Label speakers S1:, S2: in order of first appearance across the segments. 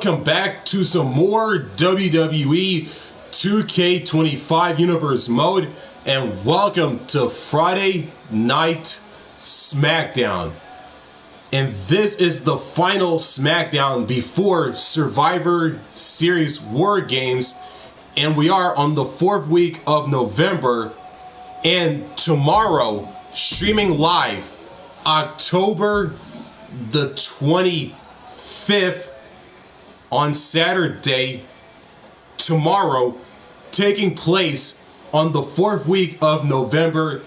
S1: welcome back to some more WWE 2K25 Universe mode, and welcome to Friday Night SmackDown. And this is the final SmackDown before Survivor Series War Games, and we are on the 4th week of November, and tomorrow, streaming live, October the 25th, on Saturday, tomorrow, taking place on the 4th week of November.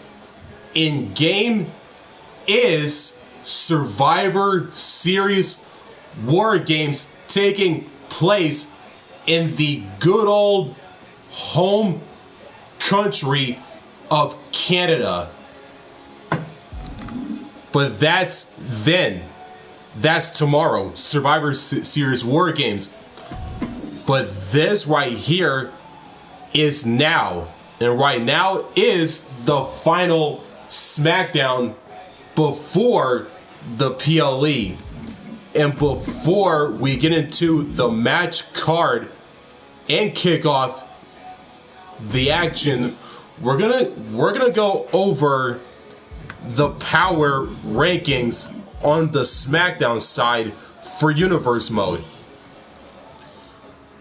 S1: In game is Survivor Series War Games, taking place in the good old home country of Canada. But that's then. That's tomorrow, Survivor Series War Games. But this right here is now. And right now is the final SmackDown before the PLE. And before we get into the match card and kick off the action, we're gonna go over the power rankings on the SmackDown side for Universe mode.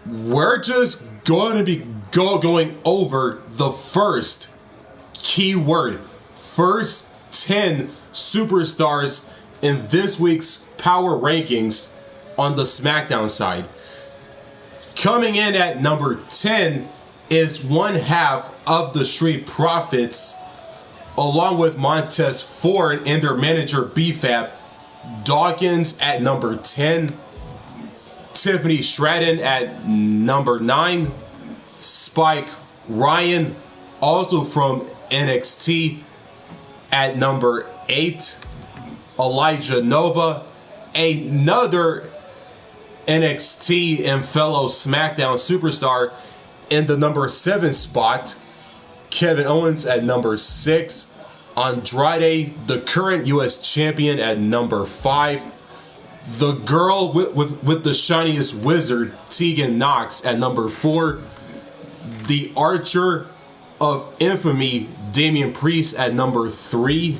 S1: We're just going to be going over the first keyword, first 10 superstars in this week's power rankings on the SmackDown side. Coming in at number 10 is one half of the Street Profits, along with Montez Ford and their manager BFAB. Dawkins at number 10, Tiffany Stratton at number 9, Spike Ryan, also from NXT, at number 8, Elijah Nova, another NXT and fellow SmackDown superstar, in the number 7 spot, Kevin Owens at number 6, Andrade, the current U.S. champion, at number 5. The girl with the shiniest wizard, Tegan Knox, at number 4. The Archer of Infamy, Damian Priest, at number 3.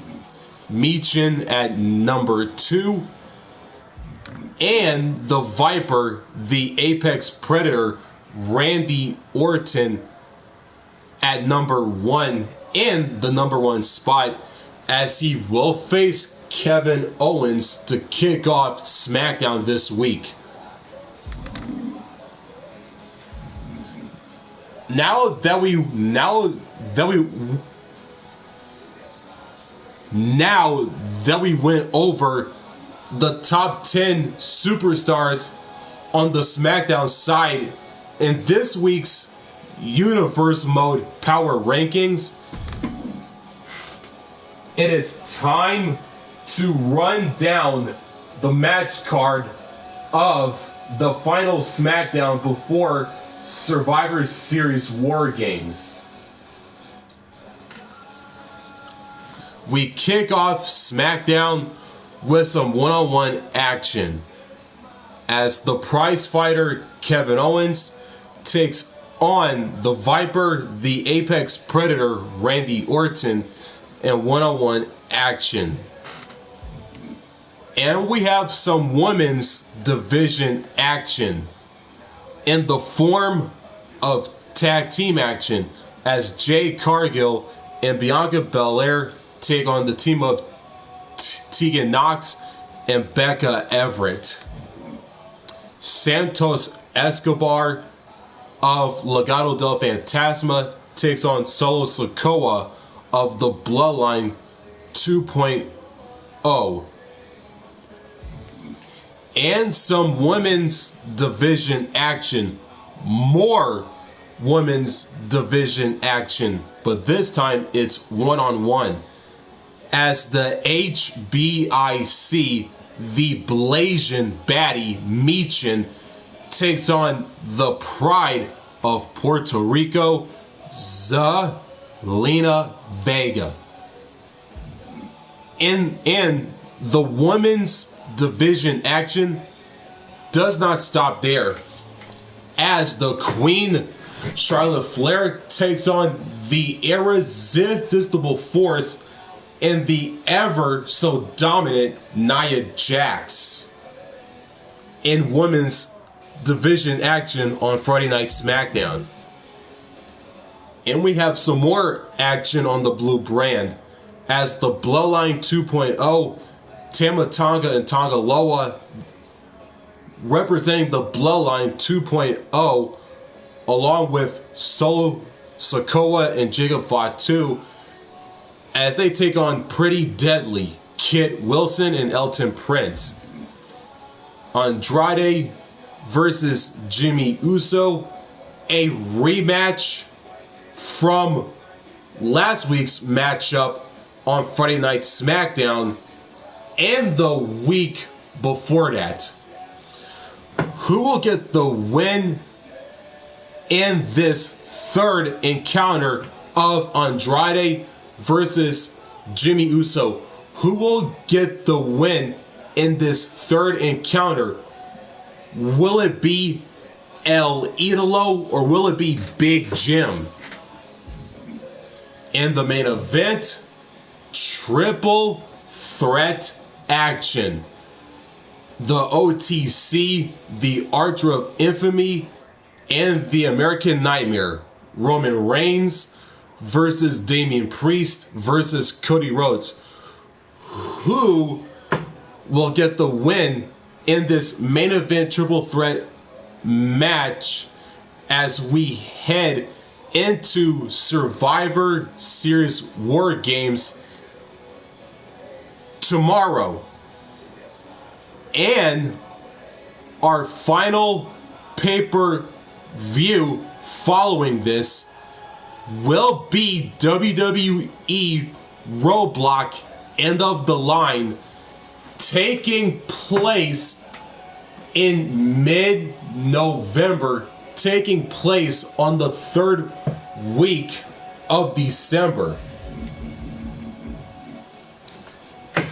S1: Michin at number 2. And the Viper, the Apex Predator, Randy Orton, at number 1. In the number 1 spot, as he will face Kevin Owens to kick off SmackDown this week. Now that we went over the top 10 superstars on the SmackDown side in this week's Universe Mode Power Rankings, it is time to run down the match card of the final SmackDown before Survivor Series War Games. We kick off SmackDown with some one-on-one action, as the prize fighter Kevin Owens takes on the Viper, the Apex Predator, Randy Orton, in one-on-one action. And we have some women's division action in the form of tag team action, as Jade, Cargill, and Bianca Belair take on the team of Tegan Knox and Becca Everett. Santos Escobar of Legado del Fantasma takes on Solo Sikoa of the Bloodline 2.0. And some women's division action. More women's division action, but this time it's one-on-one. As the HBIC, the Blasian baddie Michin, takes on the Pride of Puerto Rico, Zelina Vega. In the women's division action, does not stop there, as the Queen Charlotte Flair takes on the irresistible force and the ever so dominant Nia Jax in women's division action on Friday Night SmackDown. And we have some more action on the blue brand, as the Bloodline 2.0, Tama Tonga and Tonga Loa, representing the Bloodline 2.0, along with Solo Sikoa and Jacob Fatu, as they take on Pretty Deadly, Kit Wilson and Elton Prince. Andrade versus Jimmy Uso, a rematch from last week's matchup on Friday Night SmackDown and the week before that. Who will get the win in this third encounter of Andrade versus Jimmy Uso? Who will get the win in this third encounter? Will it be El Idolo or will it be Big Jim? In the main event, triple threat action. The OTC, the Archer of Infamy, and the American Nightmare, Roman Reigns versus Damian Priest versus Cody Rhodes. Who will get the win in this main event triple threat match as we head into Survivor Series War Games tomorrow? And our final pay-per-view following this will be WWE Roadblock End of the Line, taking place in mid-November, taking place on the third week of December.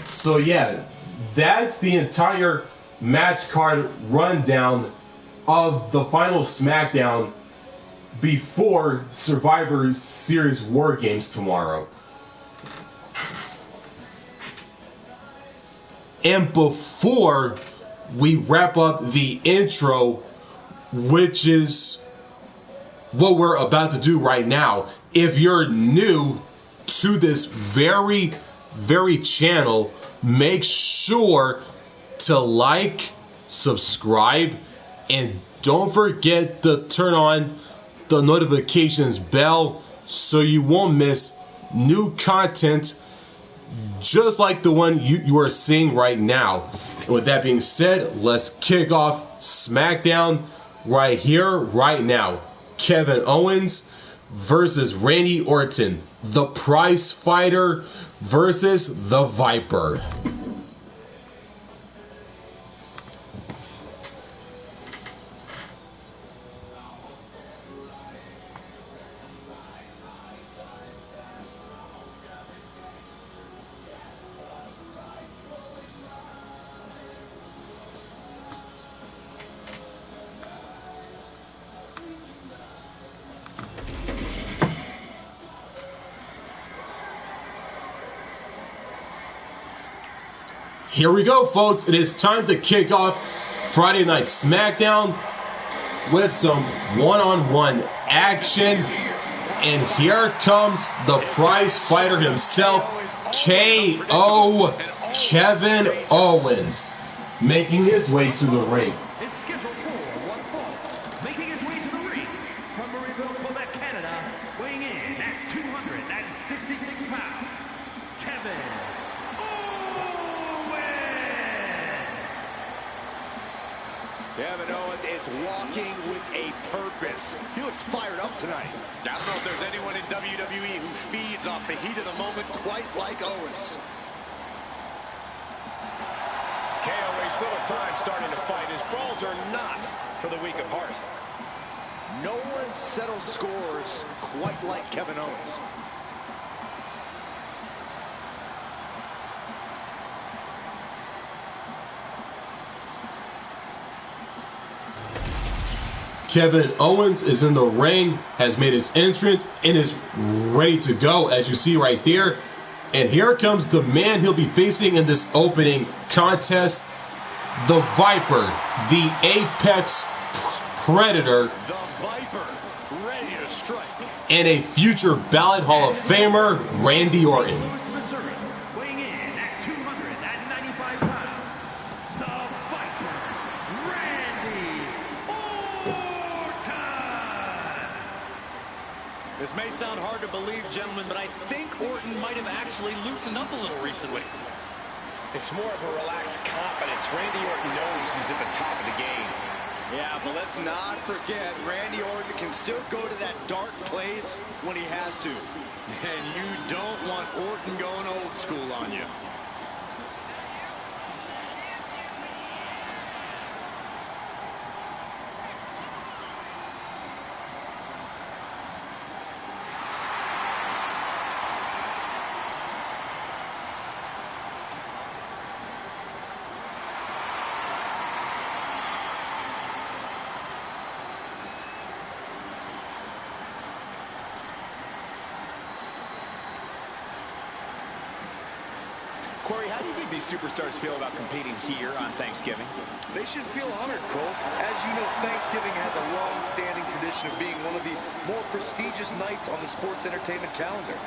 S1: So yeah, that's the entire match card rundown of the final SmackDown before Survivor Series War Games tomorrow. And before we wrap up the intro, which is what we're about to do right now, if you're new to this very channel, make sure to like, subscribe, and don't forget to turn on the notifications bell so you won't miss new content just like the one you are seeing right now. And with that being said, let's kick off SmackDown right here, right now. Kevin Owens versus Randy Orton, the prize fighter versus the Viper. Here we go, folks. It is time to kick off Friday Night SmackDown with some one-on-one action. And here comes the prize fighter himself, KO Kevin Owens, making his way to the ring.
S2: Making his way to the ring from Marieville, Quebec, Canada, weighing in at 266 pounds, Kevin
S3: Kevin Owens is walking with a purpose. He looks fired up tonight. I don't know if there's anyone in WWE who feeds off the heat of the moment quite like Owens.
S4: KO wastes little time starting to fight. His brawls are not for the weak of heart.
S3: No one settles scores quite like Kevin Owens.
S1: Kevin Owens is in the ring, has made his entrance, and is ready to go, as you see right there. And here comes the man he'll be facing in this opening contest, the Viper, the Apex Predator,
S3: The Viper, ready to strike.
S1: and a future ballot Hall of Famer, Randy Orton.
S2: Missouri, weighing in at 295 pounds, the Viper, Randy Orton.
S3: This may sound hard to believe, gentlemen, but I think Orton might have actually loosened up a little recently.
S4: It's more of a relaxed confidence. Randy Orton knows he's at the top of the game.
S3: Yeah, but let's not forget, Randy Orton can still go to that dark place when he has to. And you don't want Orton going old school on you.
S4: Corey, how do you think these superstars feel about competing here on Thanksgiving?
S5: They should feel honored, Cole. As you know, Thanksgiving has a long-standing tradition of being one of the more prestigious nights on the sports entertainment calendar.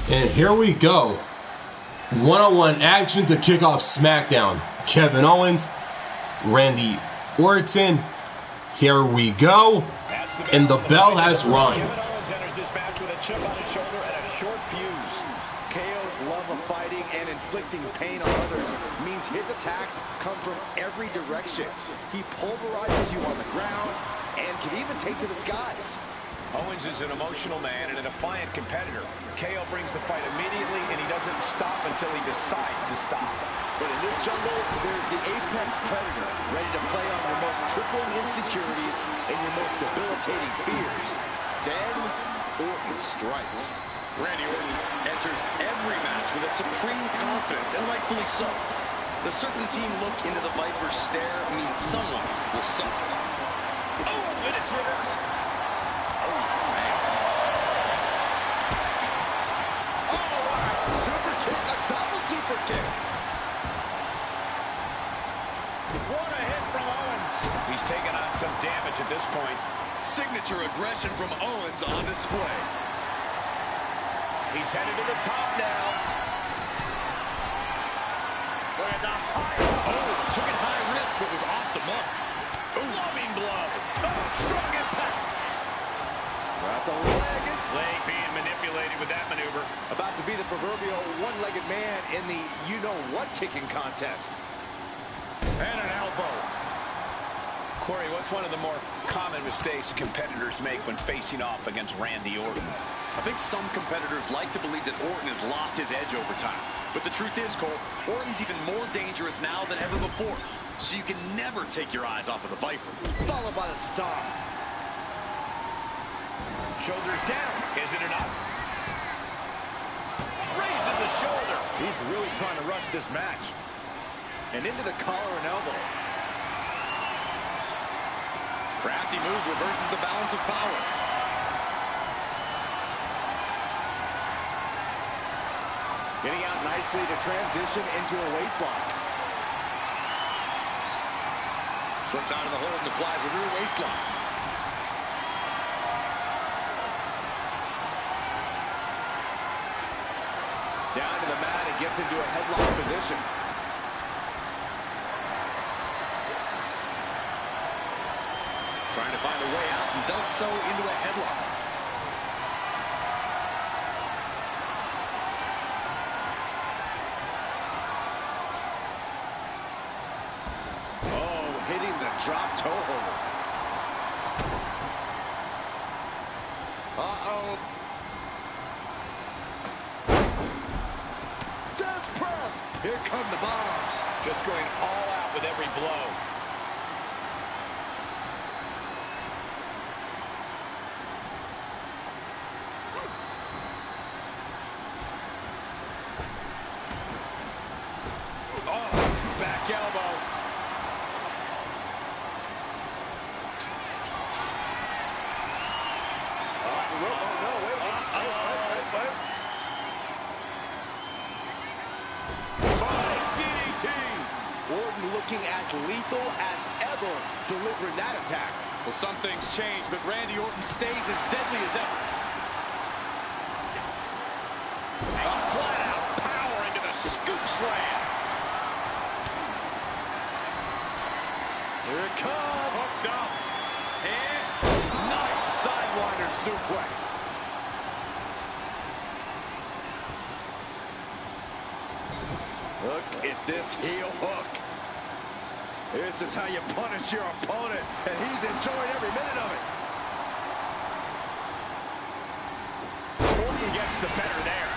S1: And here we go. One-on-one action to kick off SmackDown. Kevin Owens, Randy Orton. Here we go. And the bell has rung.
S4: Kevin Owens enters this match with a chip on his shoulder and a short fuse.
S5: KO's love of fighting and inflicting pain on others means his attacks come from every direction. He pulverizes you on the ground and can even take to the skies.
S4: Owens is an emotional man and a defiant competitor. KO brings the fight immediately, and he doesn't stop until he decides to stop.
S5: But in this jungle, there's the Apex Predator, ready to play on your most crippling insecurities and your most debilitating fears. Then, Orton strikes.
S3: Randy Orton enters every match with a supreme confidence, and rightfully so. The certainty look into the Viper's stare means someone will suffer.
S4: Oh, and it's reversed.
S5: Super kick, a double super kick.
S4: What a hit from Owens. He's taken on some damage at this point.
S3: Signature aggression from Owens on display.
S4: He's headed to the top now.
S3: Look at the high. Oh, took it high risk, but was off the mark.
S4: Loving blow. Oh, strong impact.
S5: Got the leg.
S4: Leg being manipulated with that maneuver.
S5: About to be the proverbial one-legged man in the you-know-what kicking contest.
S4: And an elbow. Corey, what's one of the more common mistakes competitors make when facing off against Randy Orton?
S3: I think some competitors like to believe that Orton has lost his edge over time. But the truth is, Cole, Orton's even more dangerous now than ever before. So you can never take your eyes off of the Viper.
S5: Followed by the stomp.
S4: Shoulders down. Is it enough? Raises the shoulder.
S5: He's really trying to rush this match. And into the collar and elbow.
S3: Crafty move reverses the balance of power.
S5: Getting out nicely to transition into a waistlock.
S3: Slips out of the hold and applies a rear waistlock.
S5: Down to the mat and gets into a headlock position.
S3: Trying to find a way out and does so into a headlock.
S5: Oh, hitting the drop toe hold. Uh-oh. Death press. Here come the bombs.
S4: Just going all out with every blow.
S5: as lethal as ever delivering that attack.
S3: Well, some things change, but Randy Orton stays as deadly as ever.
S4: A flat-out power into the scoop slam.
S5: Here it comes.
S3: Hooked up. And
S5: Nice sidewinder suplex. Look at this heel hook. This is how you punish your opponent, and he's enjoying every minute of it.
S4: Orton gets the better there.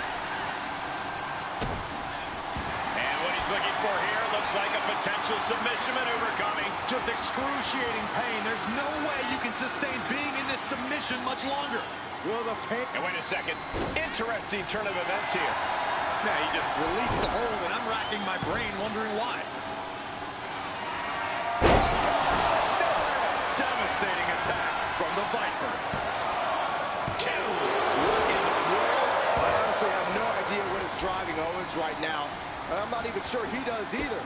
S4: And what he's looking for here looks like a potential submission maneuver coming.
S3: just excruciating pain. There's no way you can sustain being in this submission much longer.
S5: Will the pain...
S4: And wait a second. Interesting turn of events here.
S3: Now he just released the hold, and I'm racking my brain wondering why. Devastating attack from the Viper.
S4: Two.
S5: What in the world? I honestly have no idea what is driving Owens right now. I'm not even sure he does either.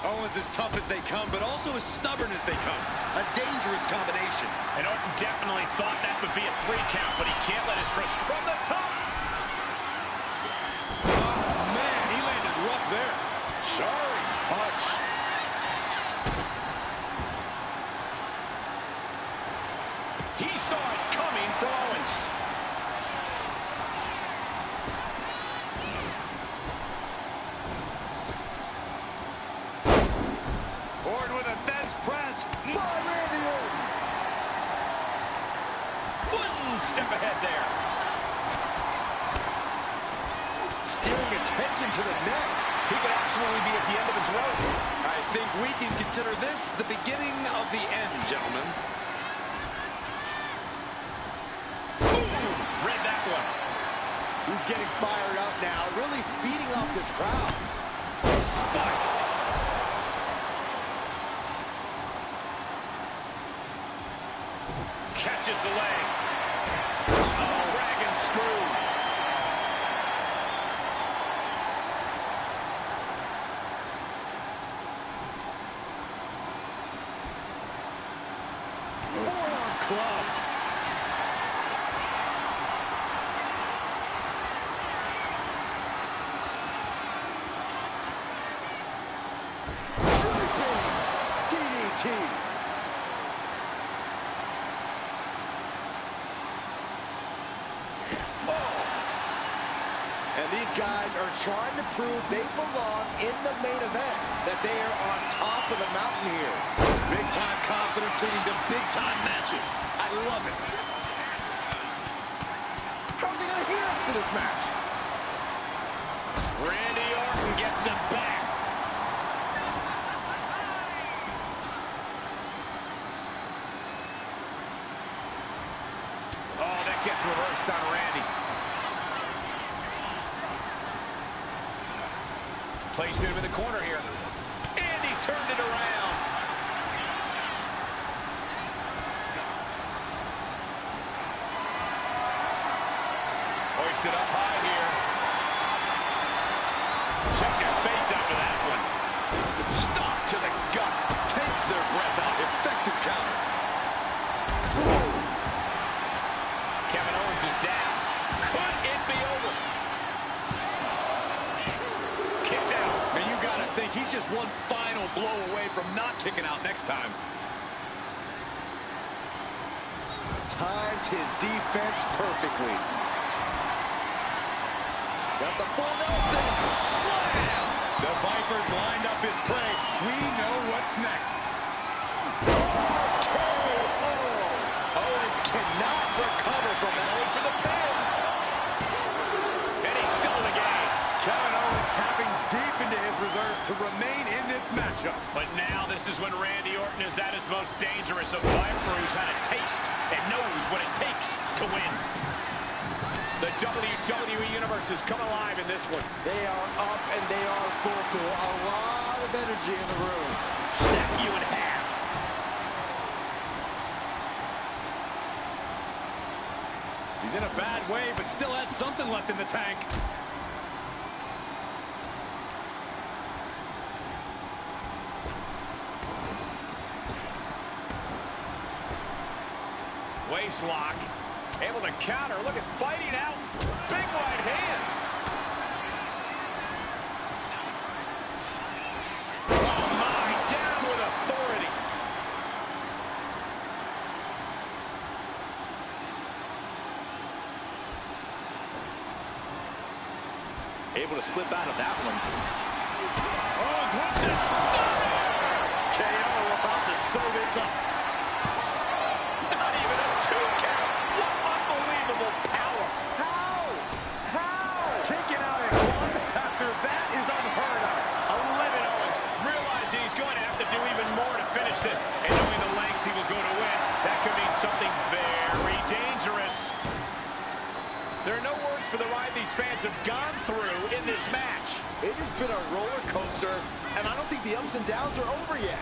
S3: Owens as tough as they come, but also as stubborn as they come. A dangerous combination.
S4: And Orton definitely thought that would be a 3 count, but he can't let his frustration from the top.
S3: Oh, man, he landed rough there.
S4: Jarring punch. He saw it coming for Owens.
S3: Orton with a bench press.
S5: By Randy Orton.
S4: One step ahead there.
S5: Steering attention to the neck.
S4: He could actually be at the end of his rope.
S3: I think we can consider this the beginning of the end, gentlemen.
S4: Boom! Read that one.
S5: He's getting fired up now, really feeding off this crowd.
S4: Spiked. Catches the leg. Oh, dragon screw.
S5: Forearm club. DDT. And these guys are trying to prove they belong in the main event, that they are on top of the mountain here.
S3: Big-time confidence leading to big-time matches. I love it.
S5: How are they going to hear after this match?
S4: Randy Orton gets him back. Oh, that gets reversed on Randy. Placed him in the corner here. And he turned it around. Hoisted up high here. Check your face after that one. Stop to the gut.
S3: Takes their breath out. Effective counter.
S4: Kevin Owens is down. Could it be over? Kicks out.
S3: And you got to think he's just one final blow away from not kicking out next time.
S5: Timed his defense perfectly. Got the full Nelson.
S3: Slam! The Viper's lined up his prey. We know what's next.
S5: Owens cannot recover from that. Wait for the pin.
S4: And he's still in the game.
S3: Kevin Owens tapping deep into his reserves to remain in this matchup.
S4: But now this is when Randy Orton is at his most dangerous. A Viper who's had a taste and knows what it takes to win. The WWE Universe has come alive in this one.
S5: They are up and they are vocal. A lot of energy in the room.
S4: Snap you in half.
S3: He's in a bad way, but still has something left in the tank.
S4: Waist lock. Able to counter. Look at fighting out. Big right hand. Oh my, down with authority.
S3: Able to slip out of that one.
S4: Owens wants it.
S3: KO about to sew this up. Not even a 2 count. What unbelievable power. How? Kicking out at one after that is unheard of.
S4: 11 Owens, realizing he's going to have to do even more to finish this, and knowing the lengths he will go to win, that could mean something very dangerous. There are no words for the ride these fans have gone through in this match.
S5: It has been a roller coaster, and I don't think the ups and downs are over yet.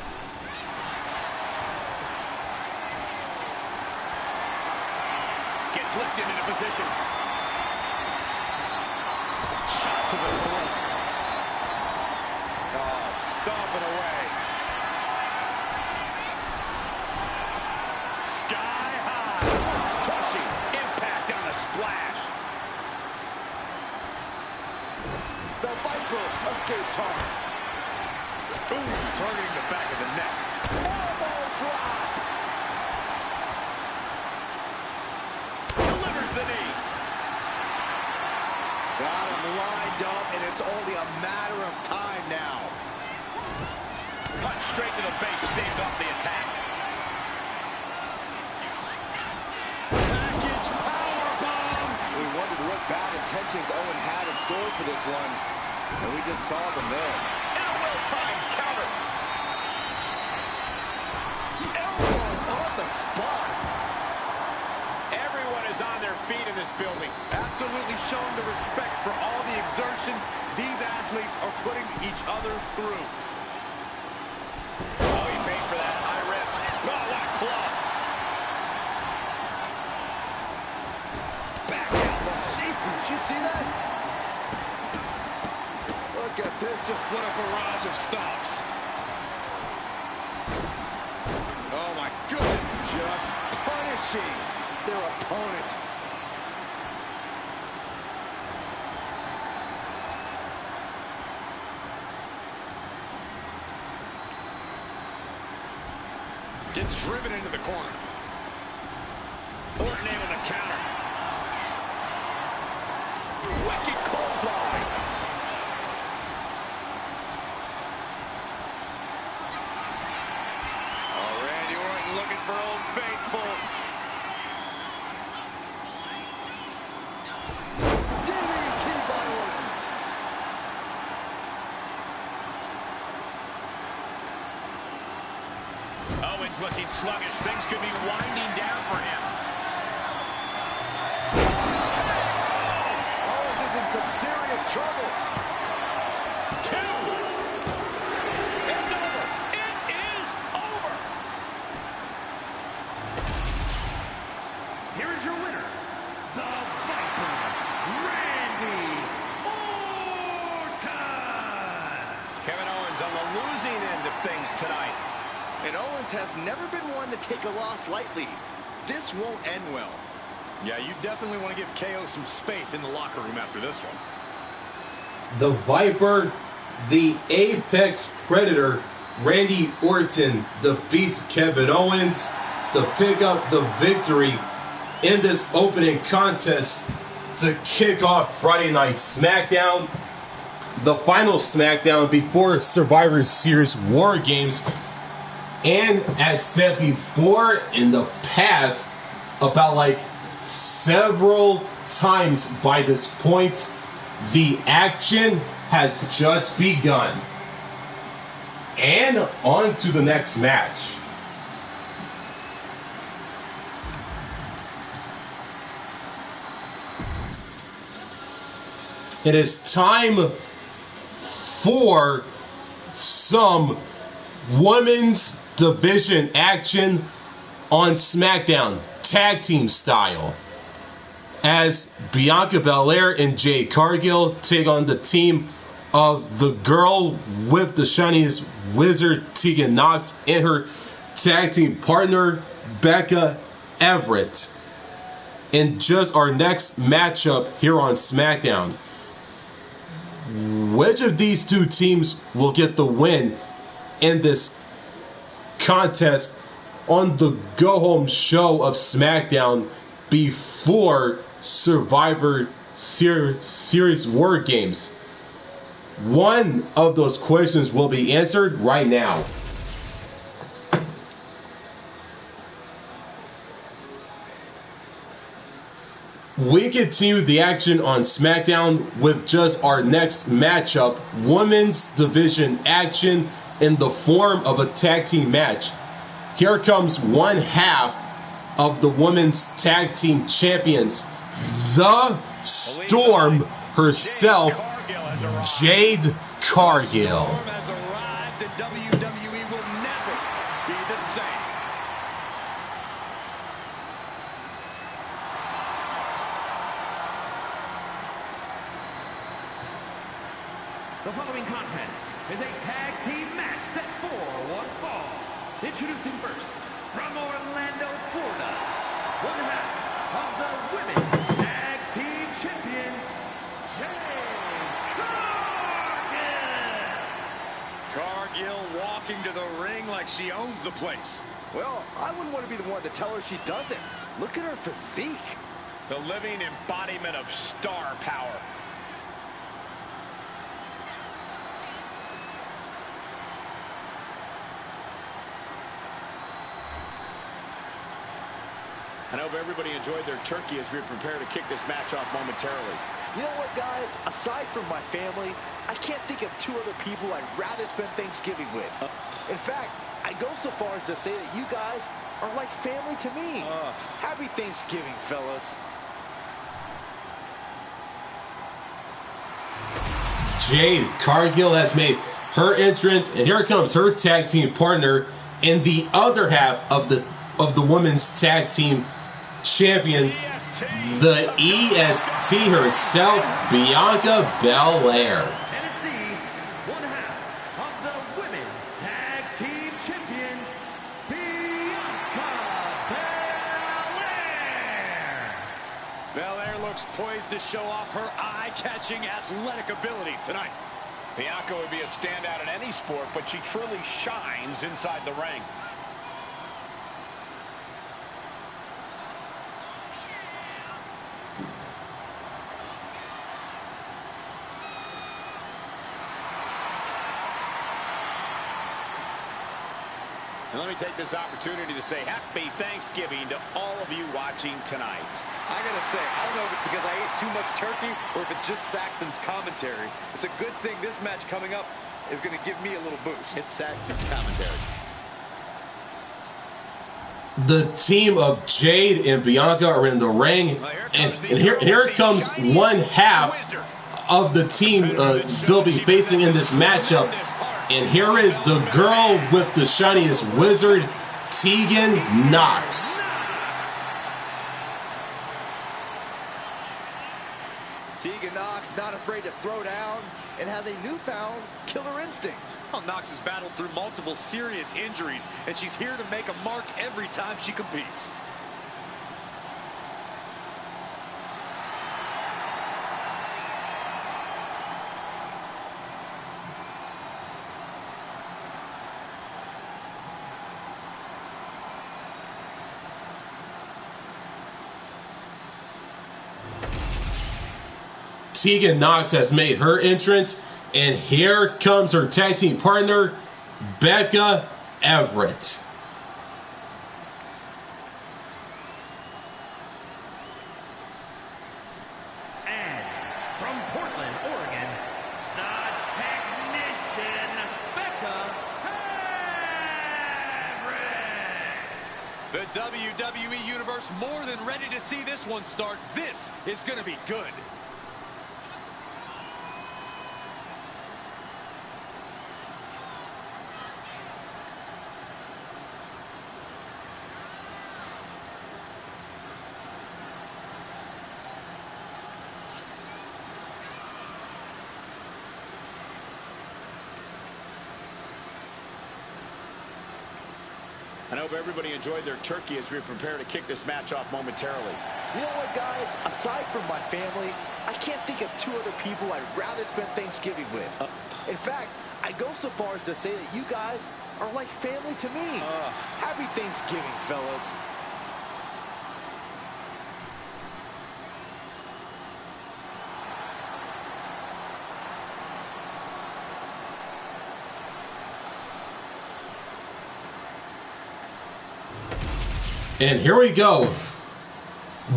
S4: Gets lifted into position.
S3: Shot to the throat.
S4: Oh, stomping away. Sky high. Crushing impact on the splash.
S5: The Viper escapes hard.
S4: Ooh, targeting the back of the neck.
S5: Elbow drop.
S4: Delivers the knee.
S5: Got him lined up, and it's only a matter of time now.
S4: Punch straight to the face, stays off the attack.
S5: Package powerbomb. We wondered what bad intentions Owen had in store for this one, and we just saw them there.
S4: And a well-timed counter.
S5: Elbow on the spot.
S4: Everyone is on their feet in this building.
S5: Absolutely showing the respect for all the exertion these athletes are putting each other through.
S4: Oh, he paid for that high risk. Oh, what a club.
S5: Back out the sheep. Did you see that? Look at this. Just
S4: What a barrage of stops.
S5: oh my goodness. Just punishing their opponent.
S4: Gets driven into the corner. Orton able to counter. Wicked clothesline. Oh, Randy Orton looking for Old Faithful.
S5: DDT by Orton.
S4: Owens looking sluggish. Things could be winding down for him.
S5: Owens is in some serious trouble.
S4: 2. It's over. It is over.
S2: Here is your winner, the Viper, Randy Orton.
S4: Kevin Owens on the losing end of things tonight.
S5: And Owens has never been one to take a loss lightly. This won't end well.
S3: Yeah, you definitely want to give KO some space in the locker room after this one.
S1: The Viper, the Apex Predator, Randy Orton defeats Kevin Owens to pick up the victory in this opening contest to kick off Friday Night SmackDown, the final SmackDown before Survivor Series War Games. And as said before in the past, about like several times by this point, the action has just begun. And on to the next match. It is time for some women's division action on SmackDown, tag team style, as Bianca Belair and Jade Cargill take on the team of the girl with the shiniest wizard, Tegan and her tag team partner, Becca, Everett in just our next matchup here on SmackDown. Which of these two teams will get the win in this contest on the go-home show of SmackDown before Survivor Series War Games? One of those questions will be answered right now. We continue the action on SmackDown with just our next matchup, Women's Division action in the form of a tag team match. Here comes one half of the Women's Tag Team Champions, the Storm herself, Jade Cargill.
S2: The following contest is a tag team match set for one fall. Introducing first, from Orlando, Florida, one half of the Women's Tag Team Champions, Jade Cargill.
S3: Cargill walking to the ring like she owns the place.
S5: Well, I wouldn't want to be the one to tell her she doesn't. Look at her physique.
S4: The living embodiment of star power. I hope everybody enjoyed their turkey as we prepare to kick this match off momentarily.
S5: You know what, guys? Aside from my family, I can't think of two other people I'd rather spend Thanksgiving with. In fact, I go so far as to say that you guys are like family to me. Happy Thanksgiving, fellas.
S1: Jade Cargill has made her entrance, and here comes her tag team partner in the other half of the Women's Tag Team Champions, the EST herself, Bianca Belair.
S2: Tennessee, one half of the Women's Tag Team Champions, Bianca Belair.
S3: Belair looks poised to show off her eye-catching athletic abilities tonight.
S4: Bianca would be a standout in any sport, but she truly shines inside the ring. And let me take this opportunity to say happy Thanksgiving to all of you watching tonight.
S5: I gotta say, I don't know if it's because I ate too much turkey or if it's just Saxton's commentary. It's a good thing this match coming up is gonna give me a little boost.
S3: It's Saxton's commentary.
S1: The team of Jade and Bianca are in the ring, and here comes one half of the team they'll be facing in this matchup. And here is the girl with the shiniest wizard, Tegan Knox.
S5: Tegan Knox not afraid to throw down and has a newfound killer instinct.
S3: Well, Knox has battled through multiple serious injuries, and she's here to make a mark every time she competes.
S1: Tegan Knox has made her entrance, and here comes her tag team partner, Becca, Everett.
S2: And from Portland, Oregon, the technician, Becca Everett.
S3: The WWE Universe more than ready to see this one start. This is going to be good.
S4: I hope everybody enjoyed their turkey as we prepare to kick this match off momentarily.
S5: You know what, guys? Aside from my family, I can't think of two other people I'd rather spend Thanksgiving with. In fact, I'd go so far as to say that you guys are like family to me. Happy Thanksgiving, fellas.
S1: And here we go.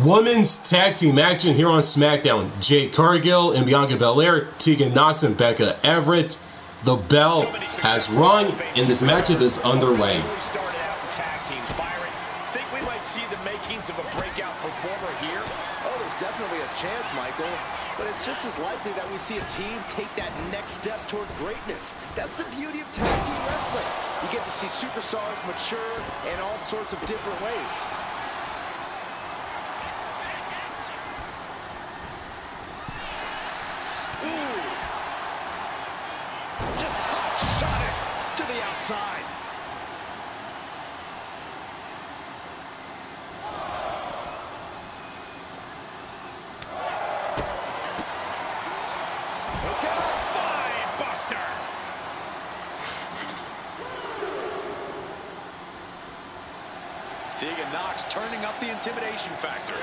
S1: Women's tag team action here on SmackDown. Jade, Cargill and Bianca Belair, Tegan Knox and Becca Everett. The bell has rung and this matchup is underway.
S4: Started out in tag teams. Byron, think we might see the makings of a breakout performer here?
S5: Oh, there's definitely a chance, Michael. But it's just as likely that we see a team take that next step toward greatness. That's the beauty of tag team wrestling. You get to see superstars mature in all sorts of different ways. Ooh. Just hot shot it to the outside.
S3: Tegan Knox turning up the intimidation factor.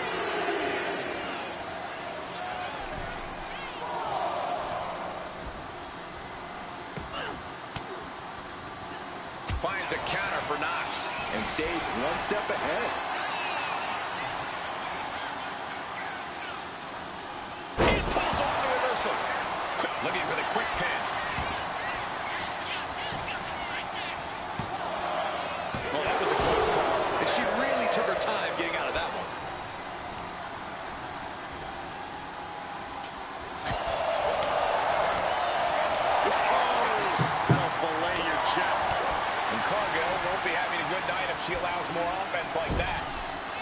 S4: Finds a counter for Knox.
S5: And stays one step ahead.
S4: He pulls off the reversal. Looking for the quick pin. Well, that was a close call.
S3: And she really took her time getting out of that one.
S4: That'll fillet your chest. And Cargill won't be having a good night if she allows more offense like that.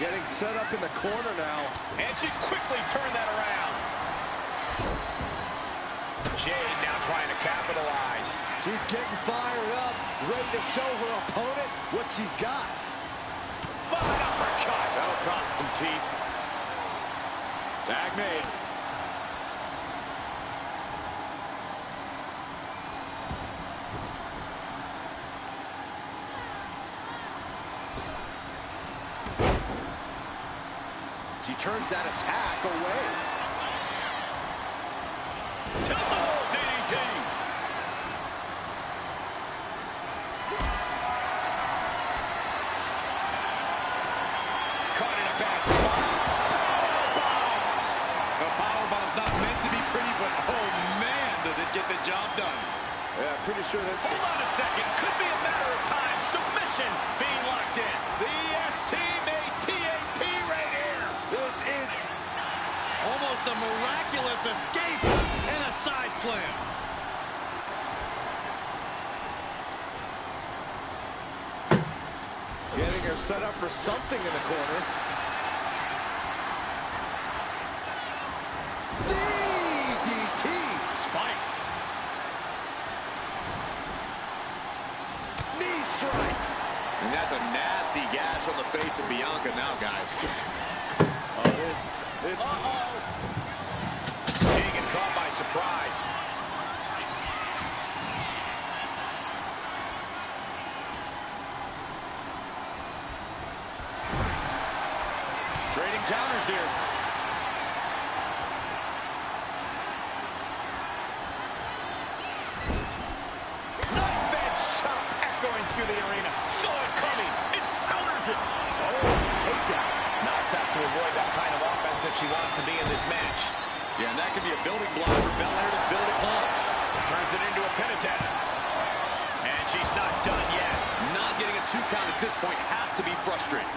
S5: Getting set up in the corner now.
S4: And she quickly turned that around. Jade now trying to capitalize.
S5: She's getting fired up, ready to show her opponent what she's got.
S4: Uppercut. That'll cost some teeth.
S3: Tag made.
S5: She turns that attack away.
S4: Double DDT. Caught in a bad spot.
S3: The powerbomb's not meant to be pretty, but oh man, does it get the job done.
S5: Yeah, pretty sure that...
S4: Hold on a second. Could be a matter of time. Submission being locked in. The STATAP right here.
S5: This is...
S3: Almost a miraculous escape and a side slam.
S5: Getting her set up for something in the corner. DDT spiked. Knee strike.
S3: And that's a nasty gash on the face of Bianca now, guys.
S5: Oh, this...
S4: Tegan caught by surprise.
S3: Trading counters here.
S4: Knife edge chop echoing through the arena. Saw it coming. It counters it.
S5: Oh, takedown.
S4: Knox has to avoid that kind of offense if she wants to be in this match.
S3: Yeah, and that could be a building block for Belair to build upon.
S4: Turns it into a pin attempt. And she's not done yet.
S3: Not getting a 2 count at this point has to be frustrating.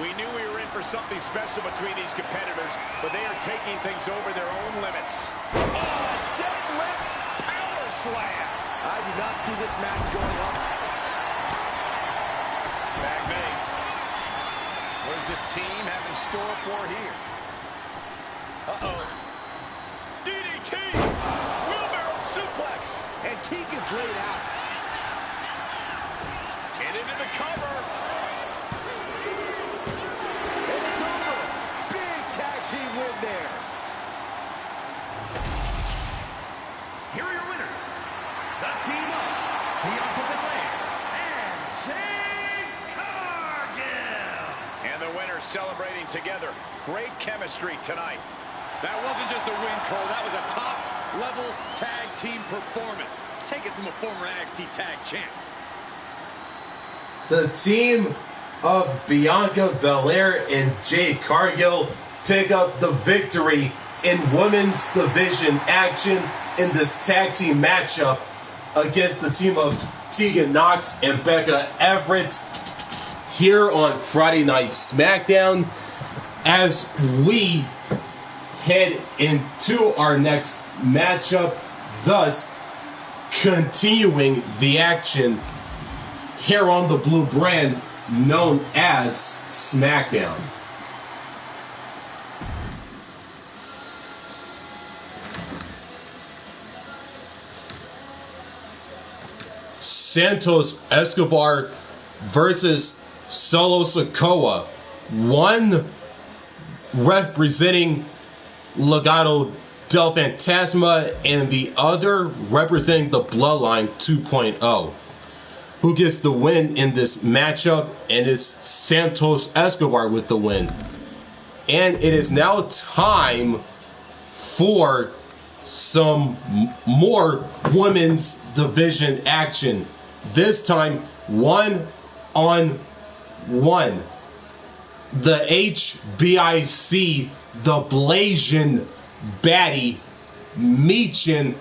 S4: We knew we were in for something special between these competitors, but they are taking things over their own limits. Oh, deadlift power slam.
S5: I do not see this match going up.
S4: Tag made. What does this team have in store for here? Uh-oh. DDT! Wheelbarrow suplex!
S5: And Tegan's laid out.
S4: And into the cover.
S5: And it's over. Big tag team win there.
S2: Here are your winners. The team of Bianca Belair and Jade Cargill.
S4: And the winners celebrating together. Great chemistry tonight.
S3: That wasn't just a win, Cole. That was a top-level tag team performance. Take it from a former NXT tag champ.
S1: The team of Bianca Belair and Jade Cargill pick up the victory in women's division action in this tag team matchup against the team of Tegan Knox and Becca Everett here on Friday Night SmackDown as we head into our next matchup, thus continuing the action here on the blue brand known as SmackDown. Santos Escobar versus Solo Sikoa, one representing Legado del Fantasma and the other representing the Bloodline 2.0. Who gets the win in this matchup? And is Santos Escobar with the win. And it is now time for some more women's division action. This time, 1-on-1. The HBIC, the Blasian baddie, Michin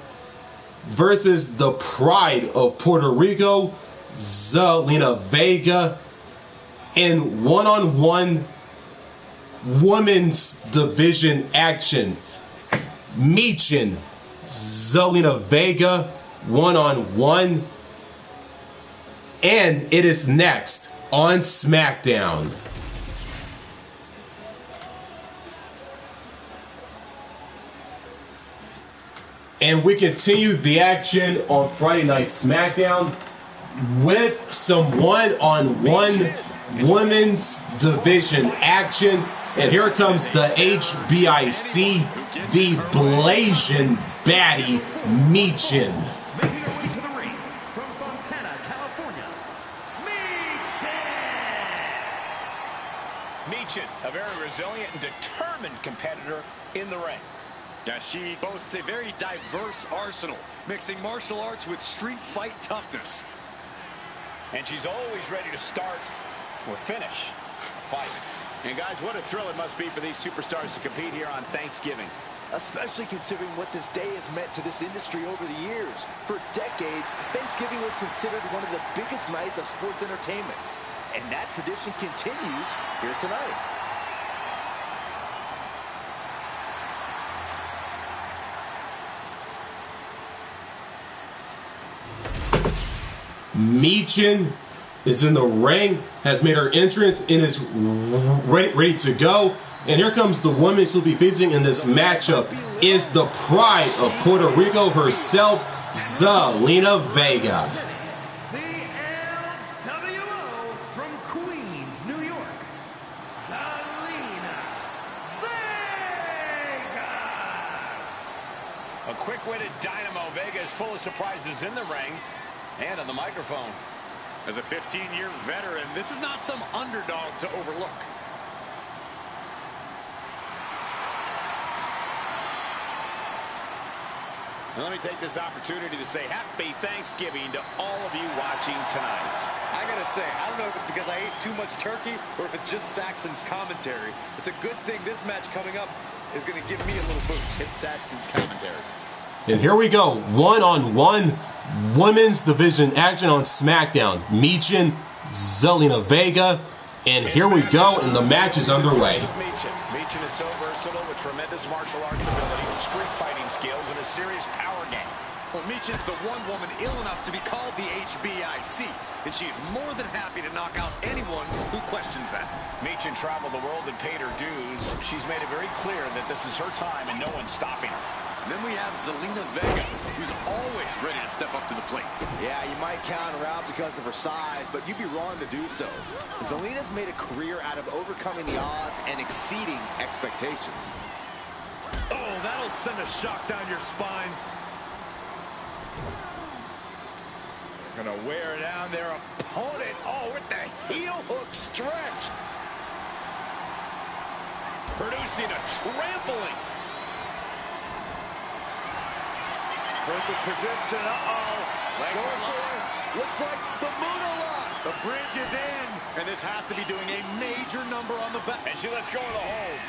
S1: versus the Pride of Puerto Rico, Zelina Vega, in one-on-one women's division action. Michin, Zelina Vega, one-on-one. And it is next on SmackDown. And we continue the action on Friday Night SmackDown with some one-on-one women's division action. And here comes the HBIC, the Blasian baddie, Michin.
S2: Making her way to the ring from Fontana, California, Michin.
S4: Michin, a very resilient and determined competitor in the ring.
S3: Yeah, she boasts a very diverse arsenal, mixing martial arts with street fight toughness.
S4: And she's always ready to start or finish a fight. And guys, what a thrill it must be for these superstars to compete here on Thanksgiving.
S5: Especially considering what this day has meant to this industry over the years. For decades, Thanksgiving was considered one of the biggest nights of sports entertainment. And that tradition continues here tonight.
S1: Michin is in the ring, has made her entrance, and is ready to go. And here comes the woman she'll be facing in this matchup, is the Pride of Puerto Rico herself, Zelina Vega.
S2: The LWO from Queens, New York, Zelina Vega.
S4: A quick-witted dynamo. Vega is full of surprises in the ring and on the microphone.
S3: As a 15-year veteran, this is not some underdog to overlook.
S4: And let me take this opportunity to say happy Thanksgiving to all of you watching tonight.
S6: I gotta say, I don't know if it's because I ate too much turkey or if it's just Saxton's commentary. It's a good thing this match coming up is gonna give me a little boost. It's Saxton's commentary.
S1: And here we go, one-on-one women's division action on SmackDown. Michin, Zelina Vega, and here we go, and the match is underway.
S4: Michin is so versatile with tremendous martial arts ability, street fighting skills, and a serious power game.
S3: Well, Michin's the one woman ill enough to be called the HBIC, and she is more than happy to knock out anyone who questions that.
S4: Michin traveled the world and paid her dues. She's made it very clear that this is her time and no one's stopping her.
S3: Then we have Zelina Vega, who's always ready to step up to the plate.
S5: Yeah, you might count her out because of her size, but you'd be wrong to do so. Zelina's made a career out of overcoming the odds and exceeding expectations.
S3: Oh, that'll send a shock down your spine.
S6: Gonna wear down their opponent. Oh, with the heel hook stretch.
S4: Producing a trampling.
S6: Perfect position. Uh-oh. Going for it. Looks like the Moonalock. The bridge is in.
S3: And this has to be doing a major number on the back.
S4: And she lets go of the hold.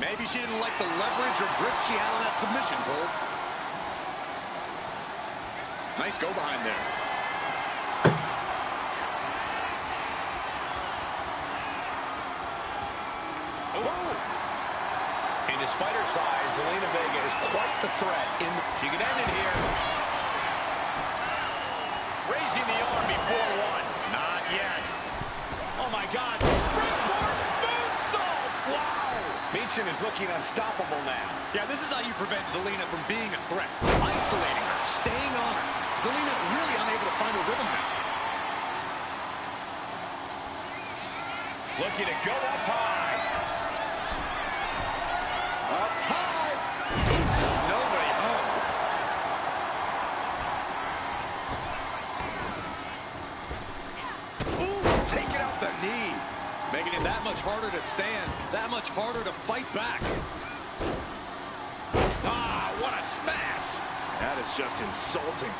S3: Maybe she didn't like the leverage or grip she had on that submission, Cole. Nice go behind there.
S4: And despite her size, Zelina Vega is quite the threat. She can end it here. Raising the arm before one. Not yet. Oh, my God.
S3: Springboard moonsault! Wow!
S4: Michin is looking unstoppable now.
S3: Yeah, this is how you prevent Zelina from being a threat. Isolating her, staying on her. Zelina really unable to find a rhythm now.
S4: Looking to go up high.
S3: Up high. Nobody home. Ooh, taking out the knee. Making it that much harder to stand, that much harder to fight back. Ah, what a smash.
S6: That is just insulting.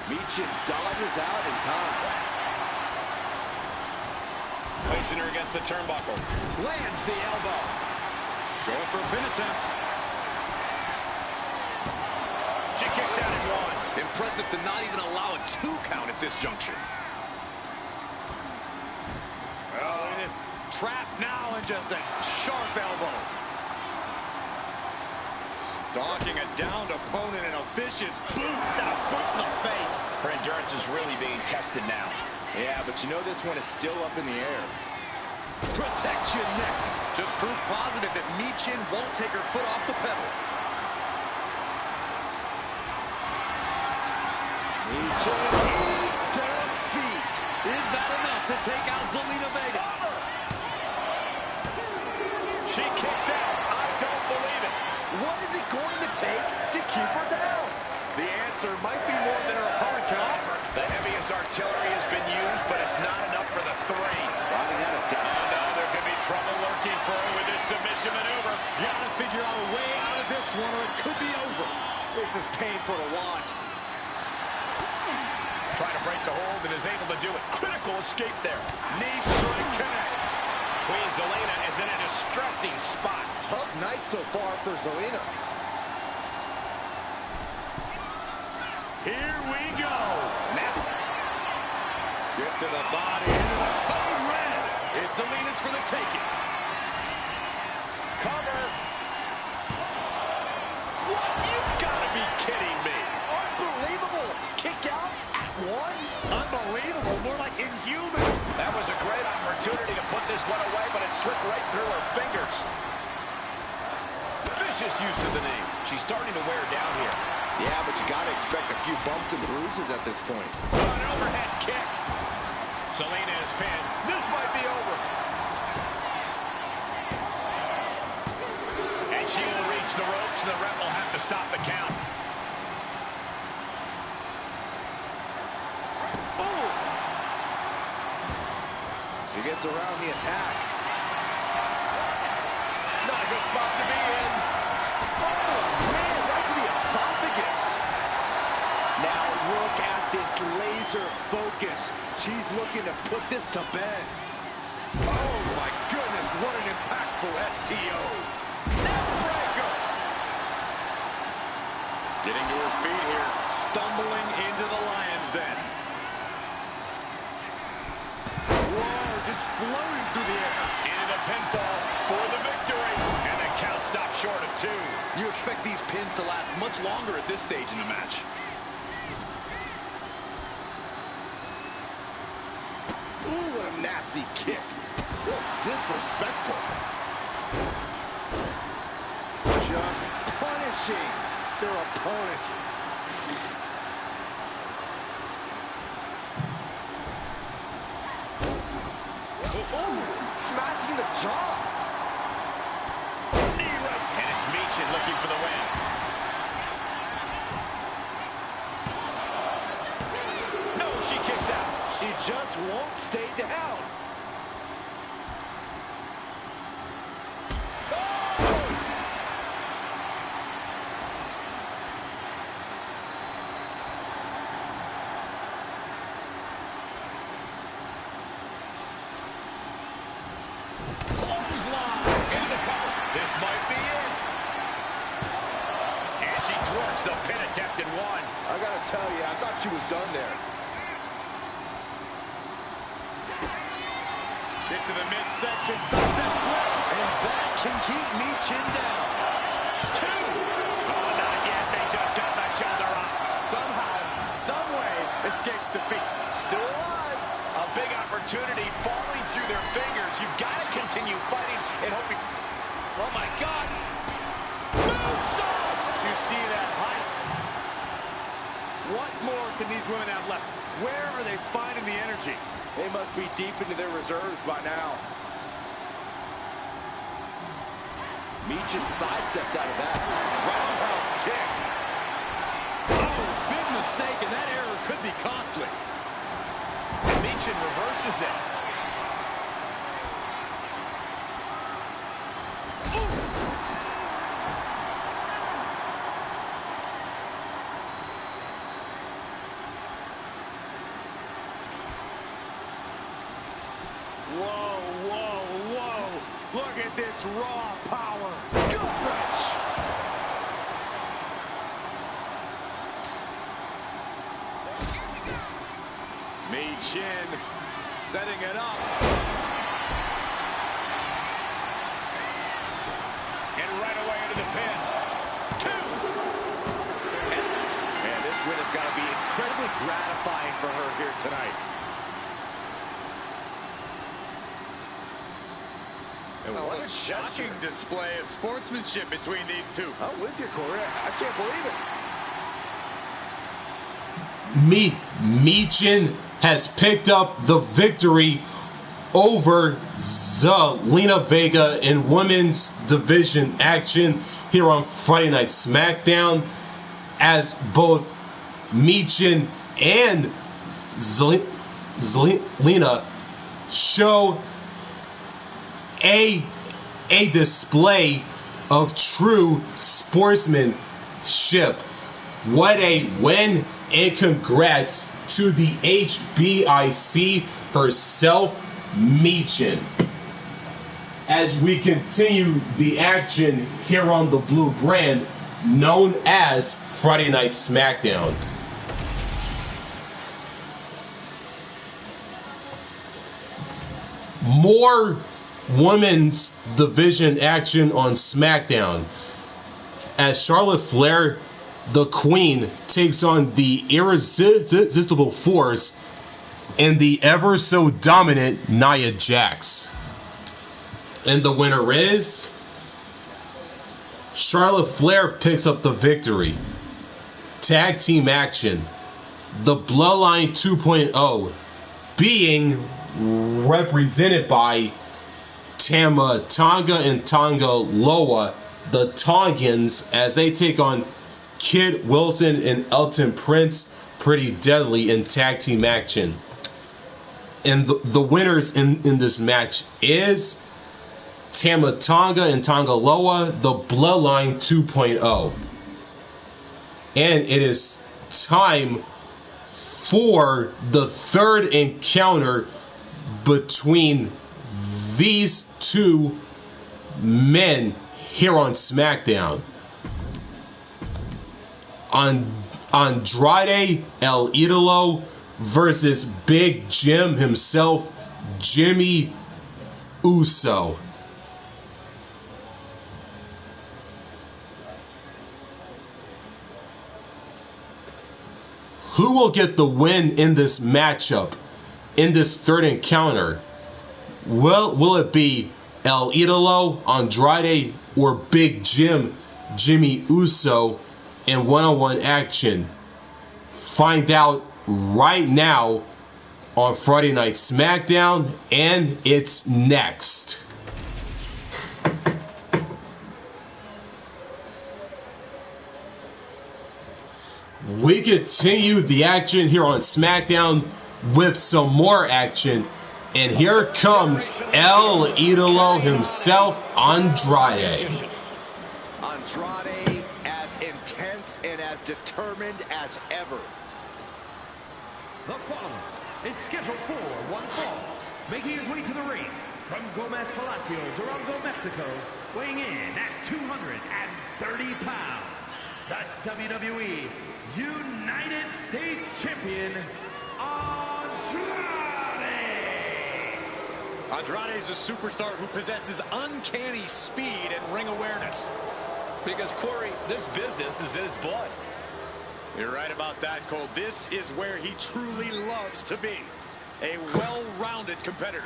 S5: Michin dodges out in time.
S4: Placing her against the turnbuckle.
S3: Lands the elbow. Going for a pin attempt.
S4: She kicks out at one.
S3: Impressive to not even allow a 2 count at this juncture.
S4: Oh,
S3: It is trapped now and just a sharp elbow. Stalking a downed opponent in a vicious boot. And a boot in the face.
S4: her endurance is really being tested now.
S5: Yeah, but you know this one is still up in the air.
S3: Protect your neck. Just proof positive that Michin won't take her foot off the pedal. Michin eat defeat. Is that enough to take out Zelina Vega? She kicks out. I don't believe it.
S5: What is it going to take to keep her down?
S3: The answer might be more than her opponent can offer.
S4: The heaviest artillery has been used, but it's not enough for the three.
S5: Driving out of down.
S4: Oh, no, there could be trouble lurking for her with this submission maneuver.
S3: Gotta figure out a way out of this one, or it could be over.
S5: This is painful to watch.
S4: Trying to break the hold and is able to do it. Critical escape there. Knee strike connects. Queen Zelina is in a distressing spot.
S5: Tough night so far for Zelina.
S3: Here we go. Now. Get to the body, into the code red. It's Zelina's for the taking.
S4: Cover. What? You've got to be kidding me.
S5: Unbelievable. Kick out at one.
S3: Unbelievable. More like inhuman.
S4: That was a great opportunity to put this one away, but it slipped right through her fingers. Vicious use of the knee. She's starting to wear down here.
S5: Yeah, but you got to expect a few bumps and bruises at this point.
S4: An overhead kick. Zelina is pinned. This might be over. And she will reach the ropes, and the ref will have to stop the count.
S5: Oh! She gets around the attack.
S4: Not a good spot to be in.
S5: Oh, man, right to the esophagus. Now look at this laser focus. She's looking to put this to bed.
S3: Oh, my goodness. What an impactful STO.
S4: Neckbreaker.
S3: Getting to her feet here. Stumbling into the lion's den.
S5: Whoa, just floating through the air.
S4: Into the pinfall for the victory. And the count stopped short of 2.
S3: You expect these pins to last much longer at this stage in the match.
S5: Ooh, what a nasty nasty kick. Just disrespectful. Just punishing their opponent. Oh, smashing the jaw.
S4: Knee right. And it's Michin looking for the win. No, she kicks out.
S5: She just won't stay down.
S4: I
S5: gotta tell you, I thought she was done there.
S4: Kick to the midsection, sunset flip.
S5: And that can keep Michin down.
S4: 2. Oh, not yet. They just got the shoulder up.
S5: Somehow, someway, escapes defeat. Still alive.
S4: A big opportunity falling through their fingers. You've got to continue fighting and hoping. Oh, my God. Moonsault! You see that height?
S5: What more can these women have left? Where are they finding the energy? They must be deep into their reserves by now. Michin sidestepped out of that. Roundhouse kick. Oh, big mistake, and that error could be costly.
S4: And Michin reverses it.
S5: Look at this raw power. Gut wrench. Michin setting it up.
S4: And right away into the pin. 2.
S5: And this win has got to be incredibly gratifying for her here tonight.
S6: And what a shocking display of sportsmanship between these two.
S5: I'm with you, Corey. I can't believe it.
S1: Michin has picked up the victory over Zelina Vega in women's division action here on Friday Night SmackDown, as both Michin and Zelina show a display of true sportsmanship. What a win, and congrats to the HBIC herself, Michin. As we continue the action here on the blue brand known as Friday Night SmackDown. More women's division action on SmackDown as Charlotte Flair, the Queen, takes on the irresistible force and the ever so dominant Nia Jax. And the winner is Charlotte Flair picks up the victory. Tag team action. The Bloodline 2.0 being represented by Tama Tonga and Tonga Loa, the Tongans, as they take on Kid Wilson and Elton Prince, Pretty Deadly, in tag team action. And the winners in this match is Tama Tonga and Tonga Loa, the Bloodline 2.0. And it is time for the third encounter between these two men here on SmackDown. Andrade El Idolo versus Big Jim himself, Jimmy Uso. Who will get the win in this matchup, in this third encounter? Will it be El Idolo, Andrade, or Big Jim, Jimmy Uso in one-on-one action? Find out right now on Friday Night SmackDown, and it's next. We continue the action here on SmackDown with some more action. And here comes El Idolo himself, Andrade.
S5: Andrade as intense and as determined as ever.
S2: The following is scheduled for one fall. Making his way to the ring from Gomez Palacio, Durango, Mexico, weighing in at 230 pounds, the WWE United States Champion,
S3: Andrade is a superstar who possesses uncanny speed and ring awareness.
S4: Because, Corey, this business is in his blood.
S3: You're right about that, Cole. This is where he truly loves to be. A well-rounded competitor.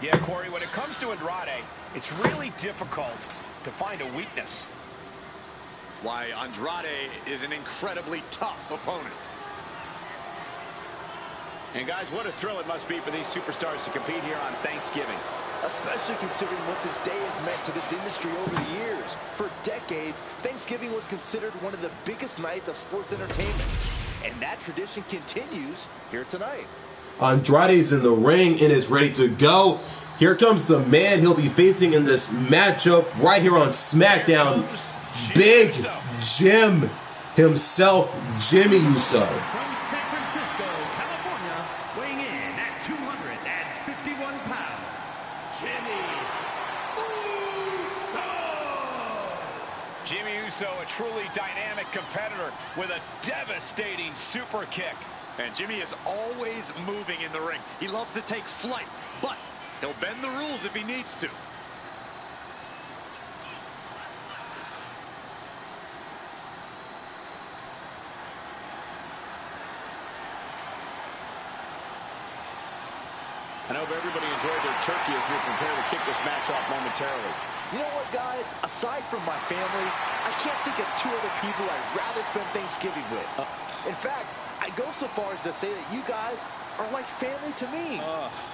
S4: Yeah, Corey, when it comes to Andrade, it's really difficult to find a weakness.
S3: Why Andrade is an incredibly tough opponent.
S4: And guys, what a thrill it must be for these superstars to compete here on Thanksgiving.
S5: Especially considering what this day has meant to this industry over the years. For decades, Thanksgiving was considered one of the biggest nights of sports entertainment. And that tradition continues here tonight.
S1: Andrade's in the ring and is ready to go. Here comes the man he'll be facing in this matchup right here on SmackDown. Big Jim himself, Jimmy Uso.
S2: From San Francisco, California, weighing in at 251 pounds, Jimmy Uso.
S4: Jimmy Uso, a truly dynamic competitor with a devastating super kick.
S3: And Jimmy is always moving in the ring. He loves to take flight, but he'll bend the rules if he needs to.
S4: I hope everybody enjoyed their turkey as we prepare to kick this match off momentarily.
S5: You know what, guys? Aside from my family, I can't think of two other people I'd rather spend Thanksgiving with. In fact, I go so far as to say that you guys are like family to me.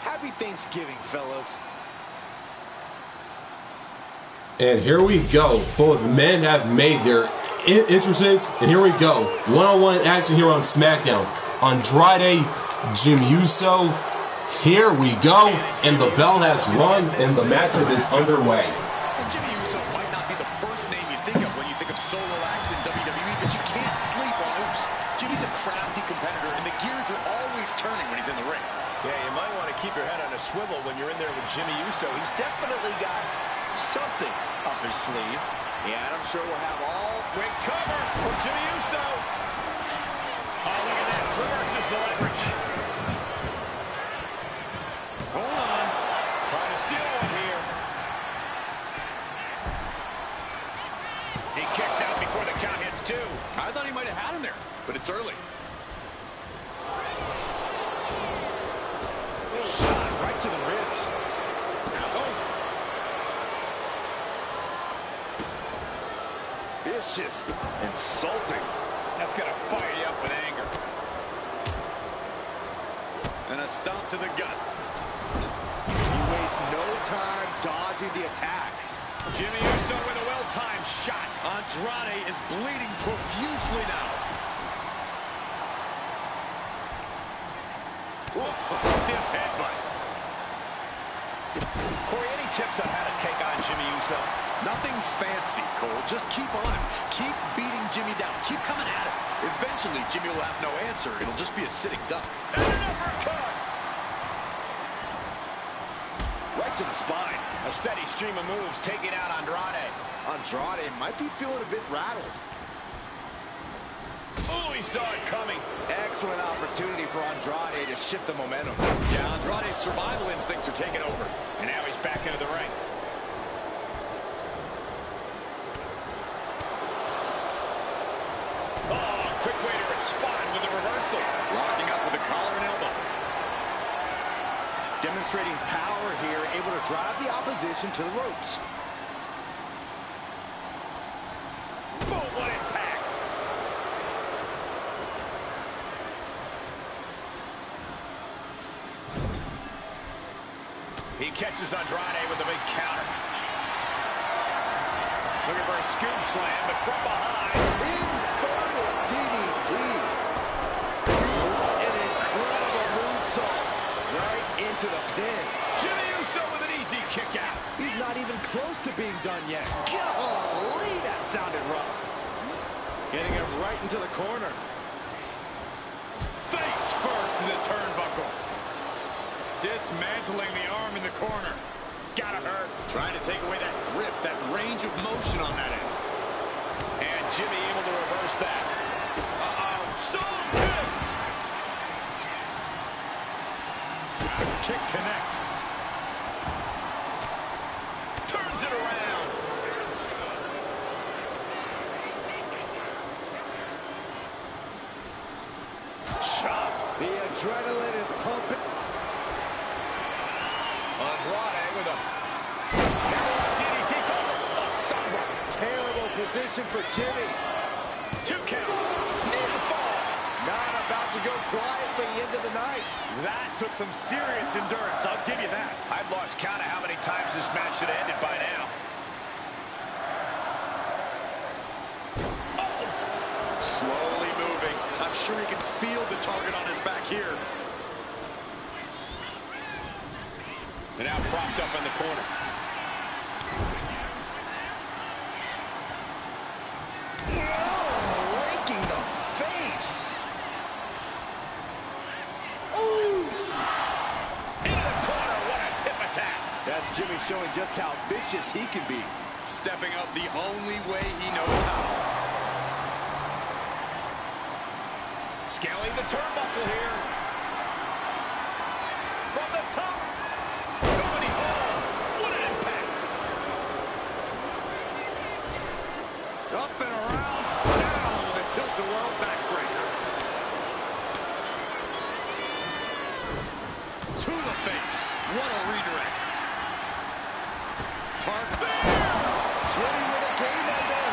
S5: Happy Thanksgiving, fellas.
S1: And here we go. Both men have made their entrances, and here we go. One-on-one action here on SmackDown. Andrade, Jim Uso. Here we go, and the bell has rung, and the matchup is underway.
S3: And Jimmy Uso might not be the first name you think of when you think of solo acts in WWE, but you can't sleep on Uso. Jimmy's a crafty competitor, and the gears are always turning when he's in the ring.
S4: Yeah, you might want to keep your head on a swivel when you're in there with Jimmy Uso. He's definitely got something up his sleeve.
S5: Yeah, and I'm sure we'll have all...
S4: Quick cover for Jimmy Uso. Oh, look at this. Reverses the leverage. Hold on. Trying to steal one here. He kicks out before the count hits two.
S3: I thought he might have had him there, but it's early.
S5: shot right to the ribs. Oh. Vicious. Insulting.
S4: That's going to fire you up with anger.
S3: And a stomp to the gut.
S5: He wastes no time dodging the attack.
S4: Jimmy Uso with a well-timed shot.
S3: Andrade is bleeding profusely now. Whoa, stiff headbutt.
S4: Corey, any tips on how to take on Jimmy Uso?
S3: Nothing fancy, Cole. Just keep on him. Keep beating Jimmy down. Keep coming at him. Eventually, Jimmy will have no answer. It'll just be a sitting duck.
S4: And an uppercut.
S5: Right to the spine.
S4: A steady stream of moves taking out Andrade.
S5: Andrade might be feeling a bit rattled.
S4: Oh, he saw it coming.
S5: Excellent opportunity for Andrade to shift the momentum.
S3: Yeah, Andrade's survival instincts are taking over.
S4: And now he's back into the ring. Oh, quick way to respond with the reversal.
S3: Locking up with a collar and elbow.
S5: Demonstrating power here, able to drive the opposition to the ropes.
S4: Boom, what impact! He catches Andrade with a big counter. Looking for a scoop slam, but from behind.
S5: Inverted DDT. An incredible moonsault right into the pin.
S4: Jimmy Uso with an easy kick out.
S5: He's not even close to being done yet. Golly, that sounded rough. Getting him right into the corner.
S4: Face first in the turnbuckle. Dismantling the arm in the corner. Gotta hurt.
S3: Trying to take away that grip, that range of motion on that end.
S4: And Jimmy able to reverse that. Uh-oh. So good. Kick connects. Turns it around. Chop.
S5: The adrenaline is pumping.
S4: Andrade with a DDT cover. A samba.
S5: Terrible position for Jimmy.
S4: 2 count. Near fall.
S5: Not about to go quietly into the night.
S4: That took some serious endurance, I'll give you that. I've lost count of how many times this match should have ended by now. Oh!
S3: Slowly moving. I'm sure he can feel the target on his back here.
S4: And now propped up in the corner.
S5: Oh, raking the face. Ooh.
S4: Into the corner, what a hip attack.
S5: That's Jimmy showing just how vicious he can be.
S3: Stepping up the only way he knows how.
S4: Scaling the turnbuckle here. From the top. Nobody home. What an impact.
S3: Up and around. Down with a tilt-a-whirl backbreaker. To the face. What a redirect. Target there.
S5: Jimmy with a game ender.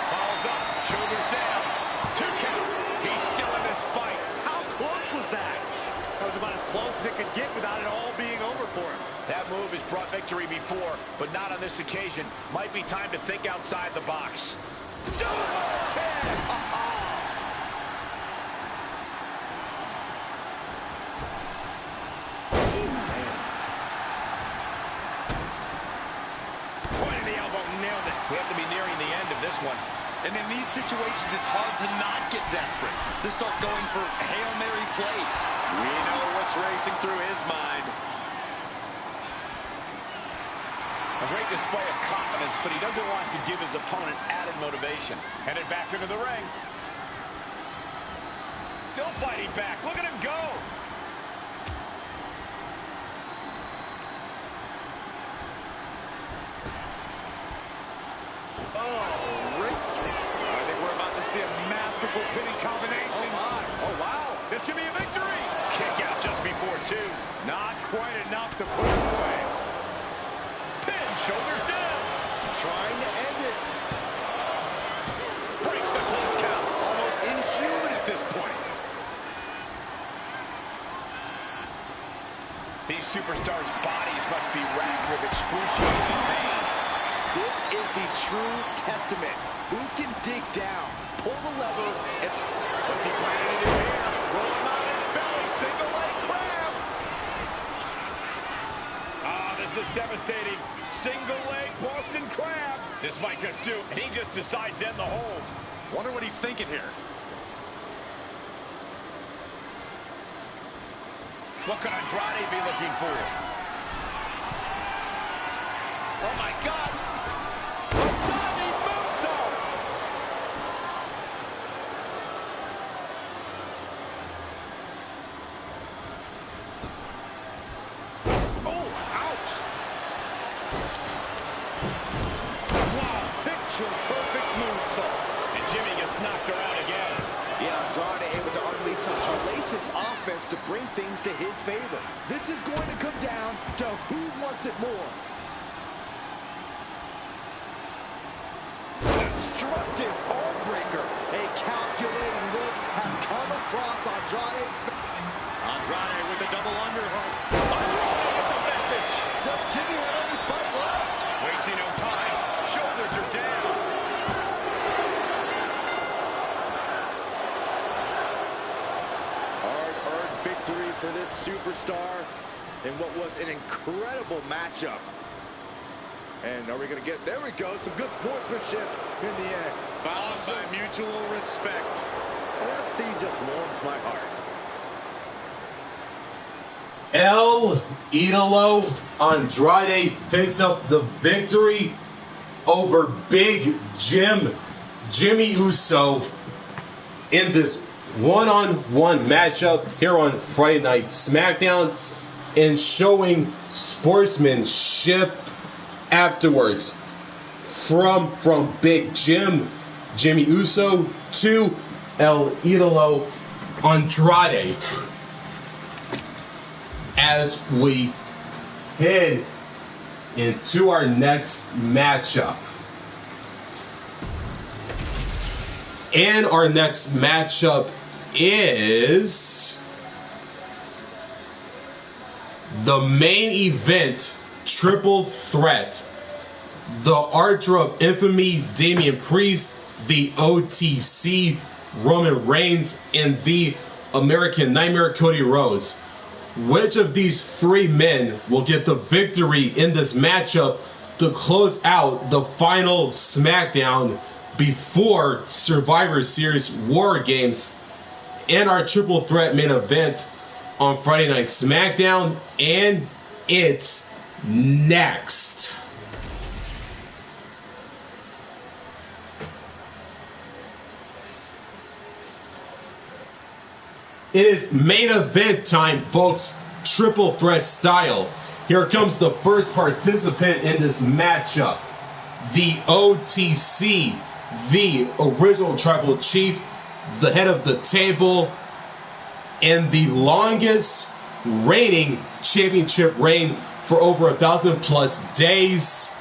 S4: Follows up. Shoulders down. 2 count. He's still in this fight.
S5: How close was that? That was about as close as it could get without it all being over for him.
S4: That move has brought victory before, but not on this occasion. Might be time to think outside the box. Point of the elbow, nailed it. We have to be nearing the end of this one.
S3: And in these situations, it's hard to not get desperate, to start going for Hail Mary plays. We know what's racing through his mind.
S4: A great display of confidence, but he doesn't want to give his opponent added motivation. Headed back into the ring. Still fighting back. Look at him go.
S5: Oh, Rick.
S4: I think we're about to see a masterful pinning combination.
S5: Oh, my.
S4: Oh, wow. This could be a victory. Kick out just before 2. Not quite enough to put it away. Pin, shoulders down.
S5: Trying to end it.
S4: Breaks the close count.
S3: Almost inhuman at this point.
S4: These superstars' bodies must be racked with excruciating pain.
S5: This is the true testament. Who can dig down, pull the lever, and...
S4: What's he planning to do here? Rolling on his belly, single leg crab. Ah, this is devastating. Single leg Boston crab. This might just do. He just decides to end the hold.
S3: Wonder what he's thinking here.
S4: What could Andrade be looking for? Oh my God! Andrade moonsault! Oh, ouch! Wow, picture-perfect moonsault. And Jimmy gets knocked around again.
S5: Yeah, Andrade able to unleash some hellacious offense offense to bring things to his favor. This is going to come down to who wants it more. Destructive arm breaker. A calculating look has come across Andrade's face.
S3: Andrade with a double underhook.
S4: It's a message.
S5: Does Jimmy have any fight left?
S4: Wasting no time. Shoulders are down.
S5: Hard-earned victory for this superstar in what was an incredible matchup. And are we going to get, there we go, some good sportsmanship in the end.
S3: Followed by mutual respect.
S5: And that scene just warms my heart.
S1: El Idolo Andrade picks up the victory over Big Jimmy Uso in this one-on-one matchup here on Friday Night SmackDown, and showing sportsmanship afterwards from Big Jimmy Uso to El Idolo Andrade, as we head into our next matchup. And our next matchup is the main event triple threat. The Archer of Infamy, Damian Priest, the OTC, Roman Reigns, and the American Nightmare, Cody Rhodes. Which of these three men will get the victory in this matchup to close out the final SmackDown before Survivor Series War Games and our triple threat main event on Friday Night SmackDown? And it's next. It is main event time, folks. Triple threat style. Here comes the first participant in this matchup. The OTC, the original tribal chief, the head of the table, and the longest reigning championship reign for over 1,000+ days.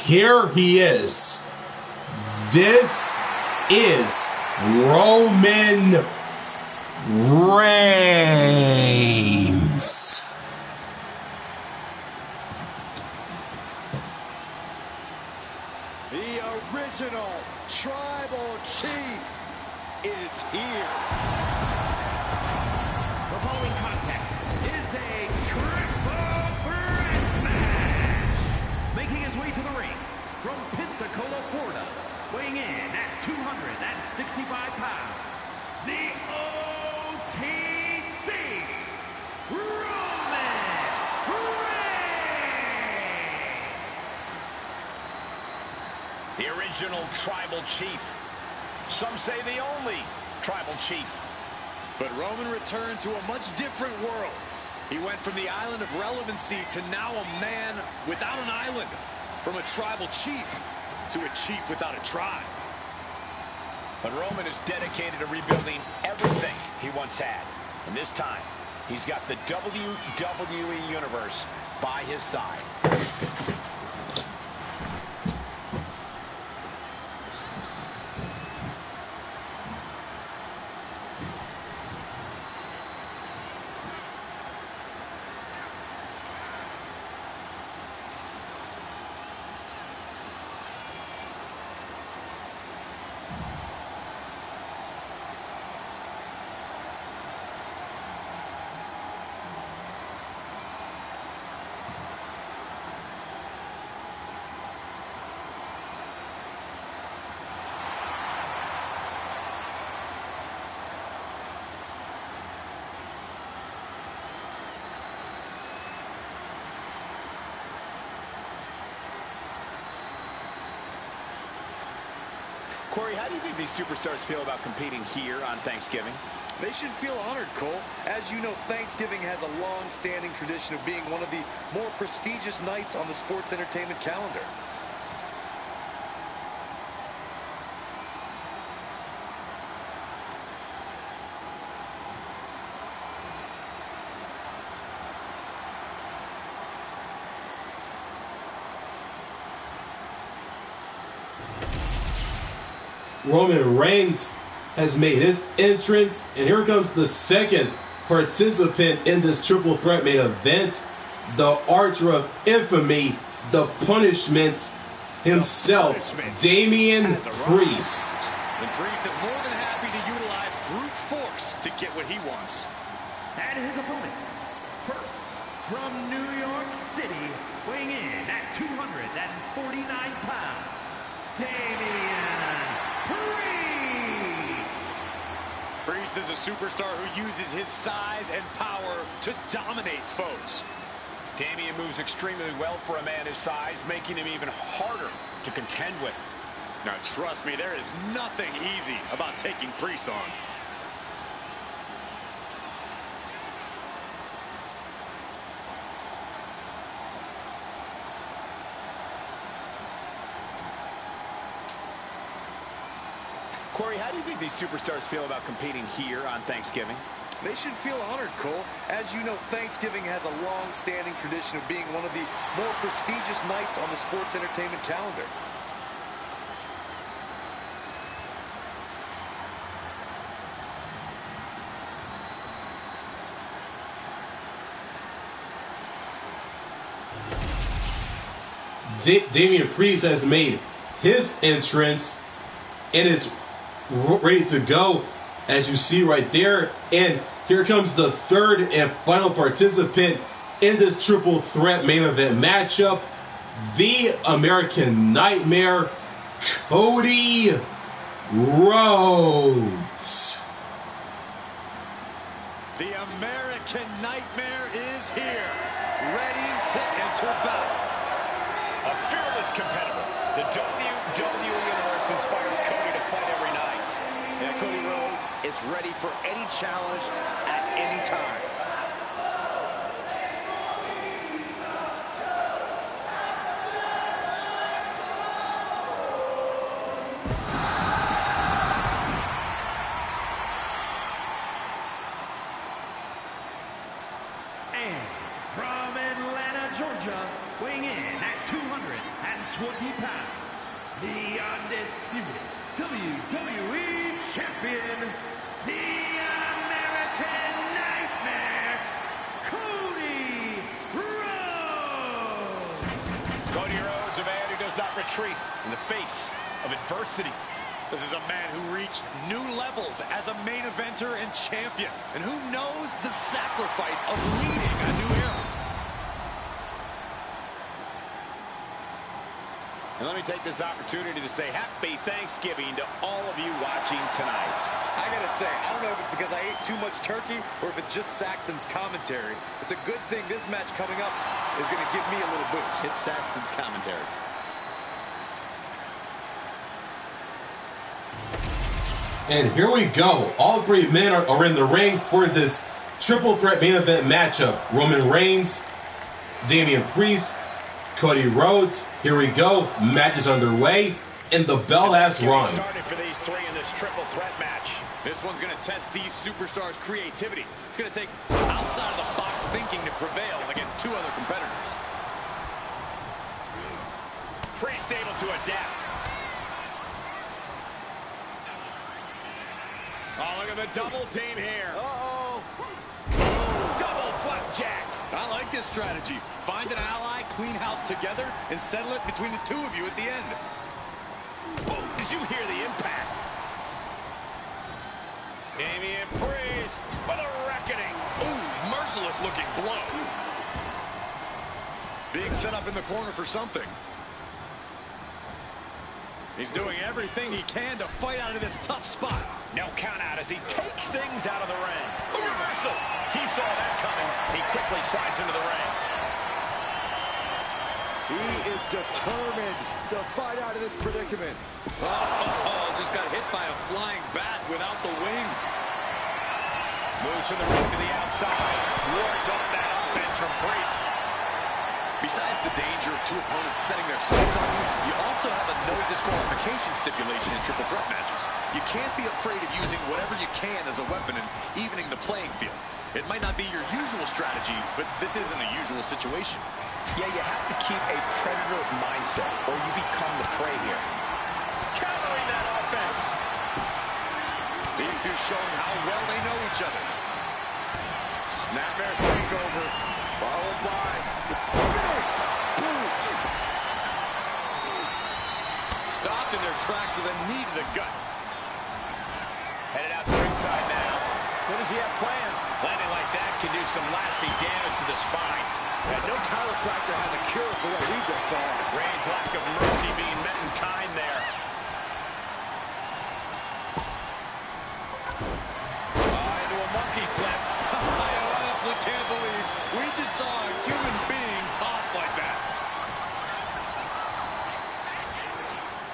S1: Here he is. This is Roman Reigns.
S5: The original tribal chief is here.
S2: The following contest is a triple threat match. Making his way to the ring from Pensacola, Florida, weighing in at 265 pounds, the OTC, Roman Reigns.
S4: The original tribal chief. Some say the only tribal chief.
S3: But Roman returned to a much different world. He went from the island of relevancy to now a man without an island. From a tribal chief to a chief without a tribe.
S4: But Roman is dedicated to rebuilding everything he once had. And this time, he's got the WWE Universe by his side.
S6: Corey, how do you think these superstars feel about competing here on Thanksgiving?
S5: They should feel honored, Cole. As you know, Thanksgiving has a long-standing tradition of being one of the more prestigious nights on the sports entertainment calendar.
S1: Roman Reigns has made his entrance, and here comes the second participant in this triple threat main event, the Archer of Infamy, the Punishment himself, Damian Priest.
S3: And Priest is more than happy to utilize brute force to get what he wants.
S2: And his opponents, first from New York City, weighing in at 249 pounds, Damian Priest.
S3: Priest is a superstar who uses his size and power to dominate foes.
S4: Damian moves extremely well for a man his size, making him even harder to contend with.
S3: Now trust me, there is nothing easy about taking Priest on.
S6: Corey, how do you think these superstars feel about competing here on Thanksgiving? They should feel honored, Cole. As you know, Thanksgiving has a long-standing tradition of being one of the more prestigious nights on the sports entertainment calendar.
S1: Damian Priest has made his entrance and is ready to go, as you see right there. And here comes the third and final participant in this triple threat main event matchup, the American Nightmare, Cody Rhodes.
S3: The American Nightmare is here, ready to enter battle.
S4: A fearless competitor. The WWE Universe inspires Cody to fight every night.
S5: And Cody Rhodes is ready for any challenge at any time.
S2: And from Atlanta, Georgia, weighing in at 220 pounds, the undisputed WWE Champion, the American Nightmare, Cody Rhodes.
S4: Cody Rhodes, a man who does not retreat in the face of adversity.
S3: This is a man who reached new levels as a main eventer and champion, and who knows the sacrifice of leading a new era.
S6: And let me take this opportunity to say happy Thanksgiving to all of you watching tonight. I gotta say, I don't know if it's because I ate too much turkey or if it's just Saxton's commentary. It's a good thing this match coming up is gonna give me a little boost. It's Saxton's commentary.
S1: And here we go. All three men are in the ring for this triple threat main event matchup. Roman Reigns, Damian Priest, Cody Rhodes. Here we go. Match is underway, and the bell has rung.
S4: Started for these three in this triple threat match.
S3: This one's going to test these superstars' creativity. It's going to take outside-of-the-box thinking to prevail against two other competitors.
S4: Priest able to adapt. Oh, look at the double team here.
S3: Uh-oh.
S4: Double flapjack.
S3: I like this strategy. Find an ally, clean house together, and settle it between the two of you at the end.
S4: Oh, did you hear the impact? Damian Priest with a reckoning.
S3: Ooh, merciless looking blow. Being set up in the corner for something. He's doing everything he can to fight out of this tough spot.
S4: No count out as he takes things out of the ring. A reversal. He saw that coming. He quickly slides into the ring.
S5: He is determined to fight out of this predicament.
S3: Oh, just got hit by a flying bat without the wings.
S4: Moves from the ring to the outside. Wards off that offense from Priest.
S3: Besides the danger of two opponents setting their sights on you, you also have a no disqualification stipulation in triple threat matches. You can't be afraid of using whatever you can as a weapon and evening the playing field. It might not be your usual strategy, but this isn't a usual situation.
S7: Yeah, you have to keep a predator mindset, or you become the prey here.
S4: Countering that offense.
S3: here showing how well they know each other. Snapmare takeover, followed by big boot. Stopped in their tracks with a knee to the gut.
S4: Headed out to ringside now. What does he have planned? Landing like that can do some lasting damage to the spine.
S5: And no chiropractor has a cure for what we just saw.
S4: Reigns' lack of mercy being met in kind there.
S3: Into a monkey flip. I honestly can't believe we just saw a human being tossed like that.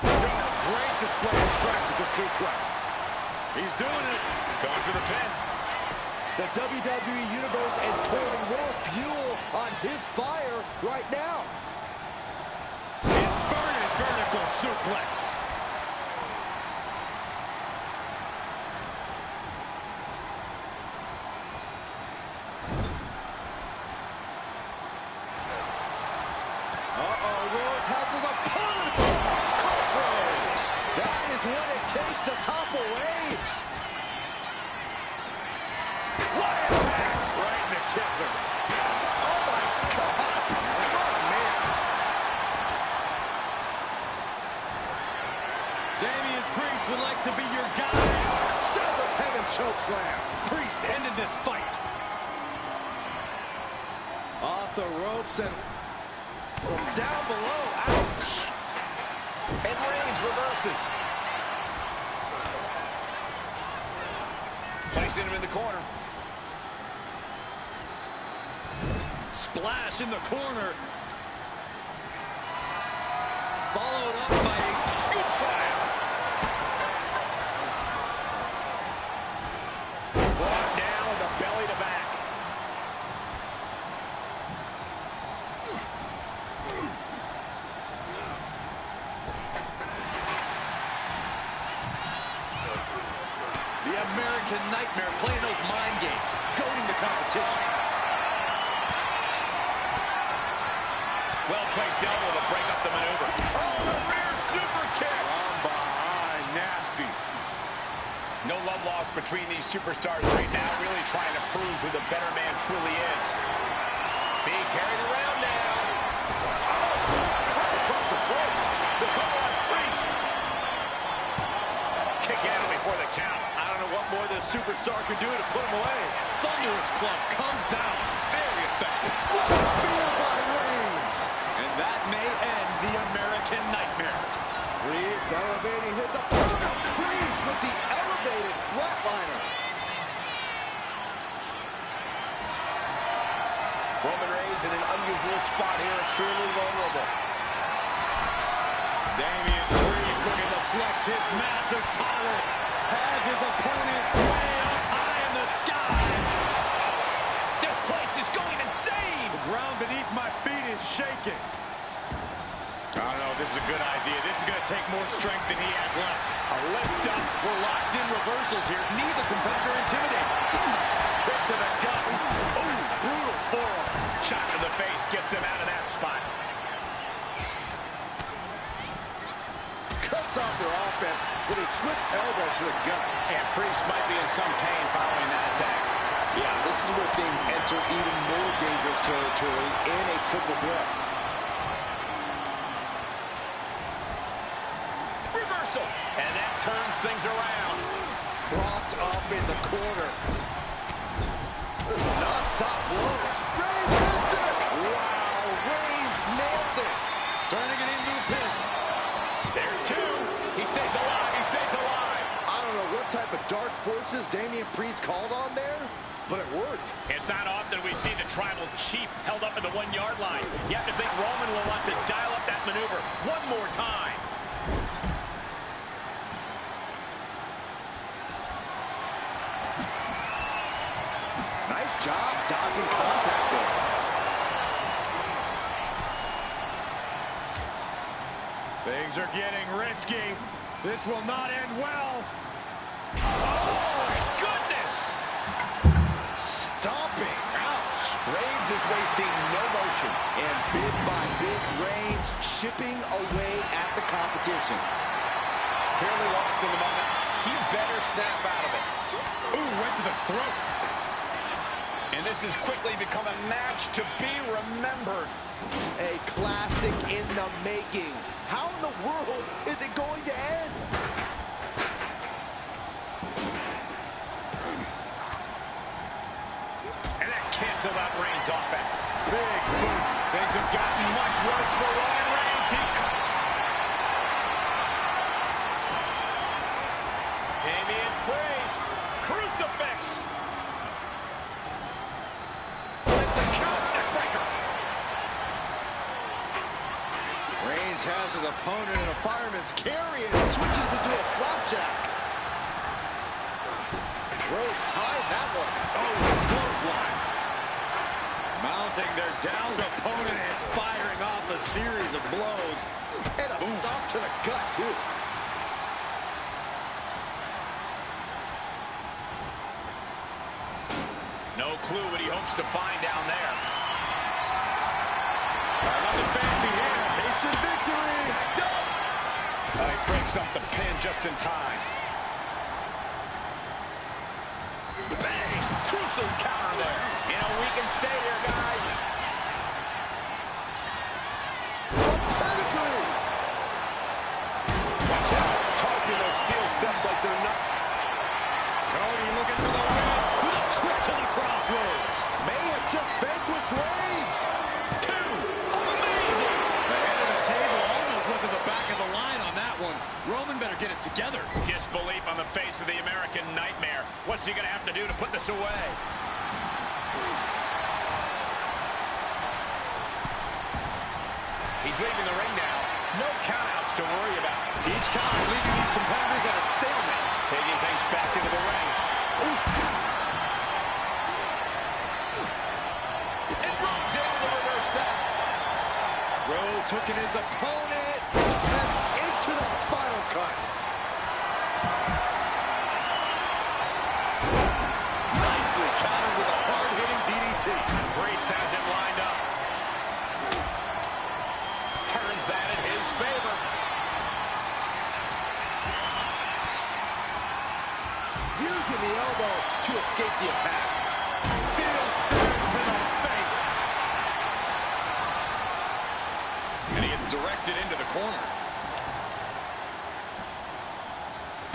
S3: Great display of strength with the suplex. He's doing it.
S4: Going for the pin.
S5: The WWE Universe is pouring more fuel on his fire right now.
S3: Inverted vertical suplex.
S5: Rhodes has his opponent. Crossroads. That is what it takes to topple Reigns.
S3: What impact! Right in the kisser.
S5: Oh my God! Oh man!
S3: Damian Priest would like to be your guy.
S5: Seventh heaven chokeslam.
S3: Priest ended this fight.
S5: Off the ropes and down below. Ouch!
S4: And Reigns reverses. Placing him in the corner.
S3: Splash in the corner. Followed up by a scoop slam.
S4: Brought down with a belly to back.
S3: The American Nightmare playing those mind games, goading the competition.
S4: Well-placed elbow to break up the maneuver.
S3: Oh, the rear super kick. From behind, nasty.
S4: No love lost between these superstars right now, really trying to prove who the better man truly is. Being carried around now.
S3: Right across the throat. The cover on Priest.
S4: Kick out before the count.
S3: I don't know what more this superstar can do to put him away. Thunderous club comes down. Very effective.
S5: What a spear by Reigns!
S3: And that may end the American Nightmare.
S5: Priest elevating his opponent. Priest with the elevated flatliner.
S4: Roman Reigns in an unusual spot here, extremely vulnerable.
S3: Damian Priest looking to flex his massive power. Has his opponent way up high in the sky.
S4: This place is going insane!
S3: The ground beneath my feet is shaking. I don't know if this is a good idea. This is going to take more strength than he has left. A lift up. We're locked in reversals here. Neither competitor intimidated. Kick to the gut. Ooh, brutal forearm.
S4: Shot to the face gets him out of that spot.
S5: Cuts off their offense with a swift elbow to the gut.
S4: And Priest might be in some pain following that attack.
S5: Yeah, this is where things enter even more dangerous territory in a triple threat.
S4: Reversal! And that turns things around.
S5: Propped up in the corner. Non-stop blows. Reigns hits it! Wow, Reigns nailed it!
S3: Turning it into a pin.
S4: There's two. He stays alive. He stays alive.
S5: I don't know what type of dark forces Damian Priest called on there, but it worked.
S4: It's not often we see the tribal chief held up at the 1-yard line. You have to think Roman will want to dial up that maneuver one more time.
S5: Nice job dodging contact there.
S3: Things are getting risky. This will not end well. Oh, my goodness!
S5: Stomping. Ouch.
S4: Reigns is wasting no motion.
S5: And bit by bit, Reigns chipping away at the competition.
S4: Clearly lost in the moment.
S6: He better snap out of it. Ooh, went to the throat.
S4: And this has quickly become a match to be remembered.
S5: A classic in the making. How in the world is it going to end?
S4: And that canceled out Reigns' offense.
S6: Big boot. Things have gotten much worse for Roman Reigns.
S4: Damian Priest. Crucifix. With the count, neckbreaker.
S5: Reigns has his opponent in a fireman's carry and switches into a flapjack. Rhodes tied that one.
S6: Oh, clothesline. Mounting their downed opponent and firing off a series of blows.
S5: And a stop to the gut, too.
S4: No clue what he hopes to find down there. Nothing fancy here.
S5: Instant victory.
S4: He breaks up the pin just in time. Bang! Crucial counter there. You know, we can stay here, guys. Watch out. Tossing those steel steps like they're not. Cody looking for the win. With a trip to the crossroads.
S5: May have just vanquished Reigns.
S4: Two. Amazing.
S6: The head of the table almost went to the back of the line on that one. Roman better get it together.
S4: Disbelief on the face of the American Nightmare. What's he going to have to do to put this away? He's leaving the ring now. No countouts to worry about.
S6: Each count leaving these competitors at a stalemate.
S4: Taking things back into the ring. And Rhodes able to reverse that.
S5: Rhodes hooking his opponent and into the final cut.
S6: Nicely countered with a hard-hitting DDT.
S4: Priest has him lined up. Turns that in his favor.
S5: Using the elbow to escape the attack.
S6: Steel spear to the face. And he gets directed into the corner.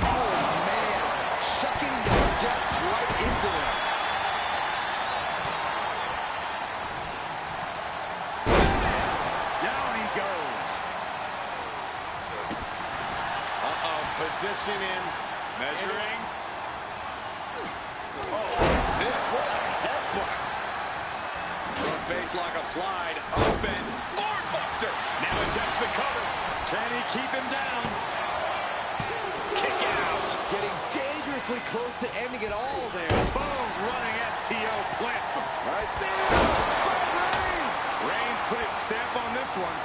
S5: Oh, man. Chucking the steps right into them.
S6: Down he goes.
S4: Position in. Measuring.
S6: What a headbutt. Front face lock applied. Open.
S4: Blockbuster. Now attempts the cover.
S6: Can he keep him down?
S4: Kick out.
S5: Getting dangerously close to ending it all there.
S6: Boom. Running STO plants him.
S5: Nice spear by Reigns.
S6: Reigns put his stamp on this one.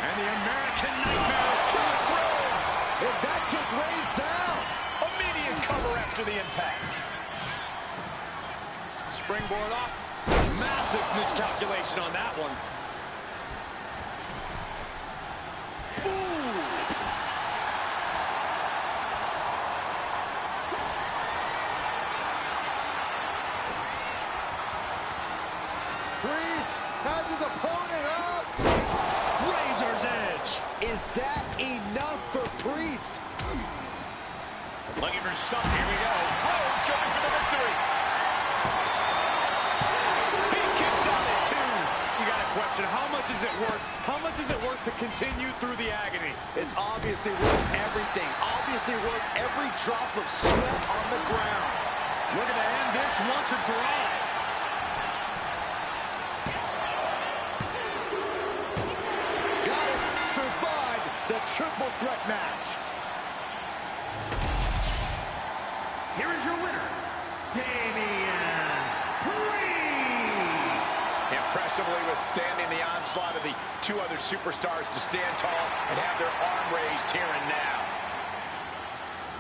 S6: And the American Nightmare kills Rhodes.
S5: And that took Reigns down.
S4: Immediate cover after the impact.
S6: Springboard off. Massive miscalculation on that one.
S5: Priest has his opponent up.
S6: Razor's edge.
S5: Is that enough for Priest?
S4: Looking for something. Here we go. Rhodes going for the victory. He kicks out at 2.
S6: You got a question. How much is it worth? How much is it worth to continue through the agony?
S5: It's obviously worth everything. Obviously worth every drop of sweat on the ground.
S6: Looking to end this once and for all.
S5: Got it. Survived the triple threat match.
S2: Here is your winner, Damian Priest.
S4: Impressively withstanding the onslaught of the two other superstars to stand tall and have their arm raised here and now.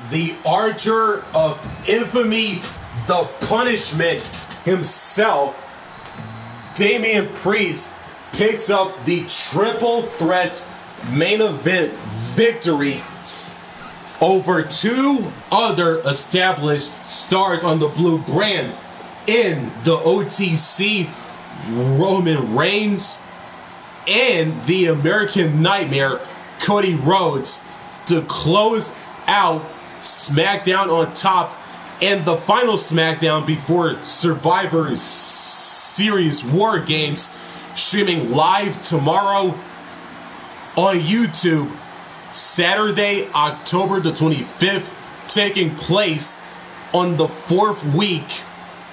S1: The Archer of Infamy, the punishment himself, Damian Priest, picks up the triple threat main event victory over two other established stars on the blue brand in the OTC, Roman Reigns and the American Nightmare, Cody Rhodes, to close out SmackDown on top and the final SmackDown before Survivor Series War Games, streaming live tomorrow on YouTube, Saturday, October the 25th, taking place on the 4th week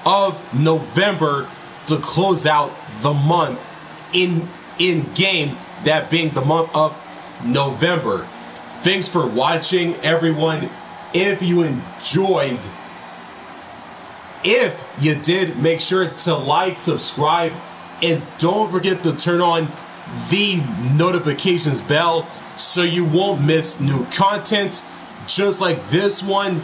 S1: of November to close out the month in game, that being the month of November. Thanks for watching, everyone. If you enjoyed, if you did, make sure to like, subscribe, and don't forget to turn on the notifications bell so you won't miss new content just like this one.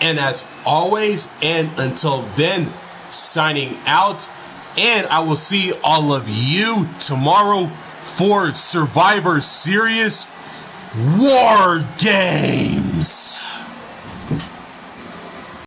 S1: And as always, and until then, signing out, and I will see all of you tomorrow for Survivor Series War Games.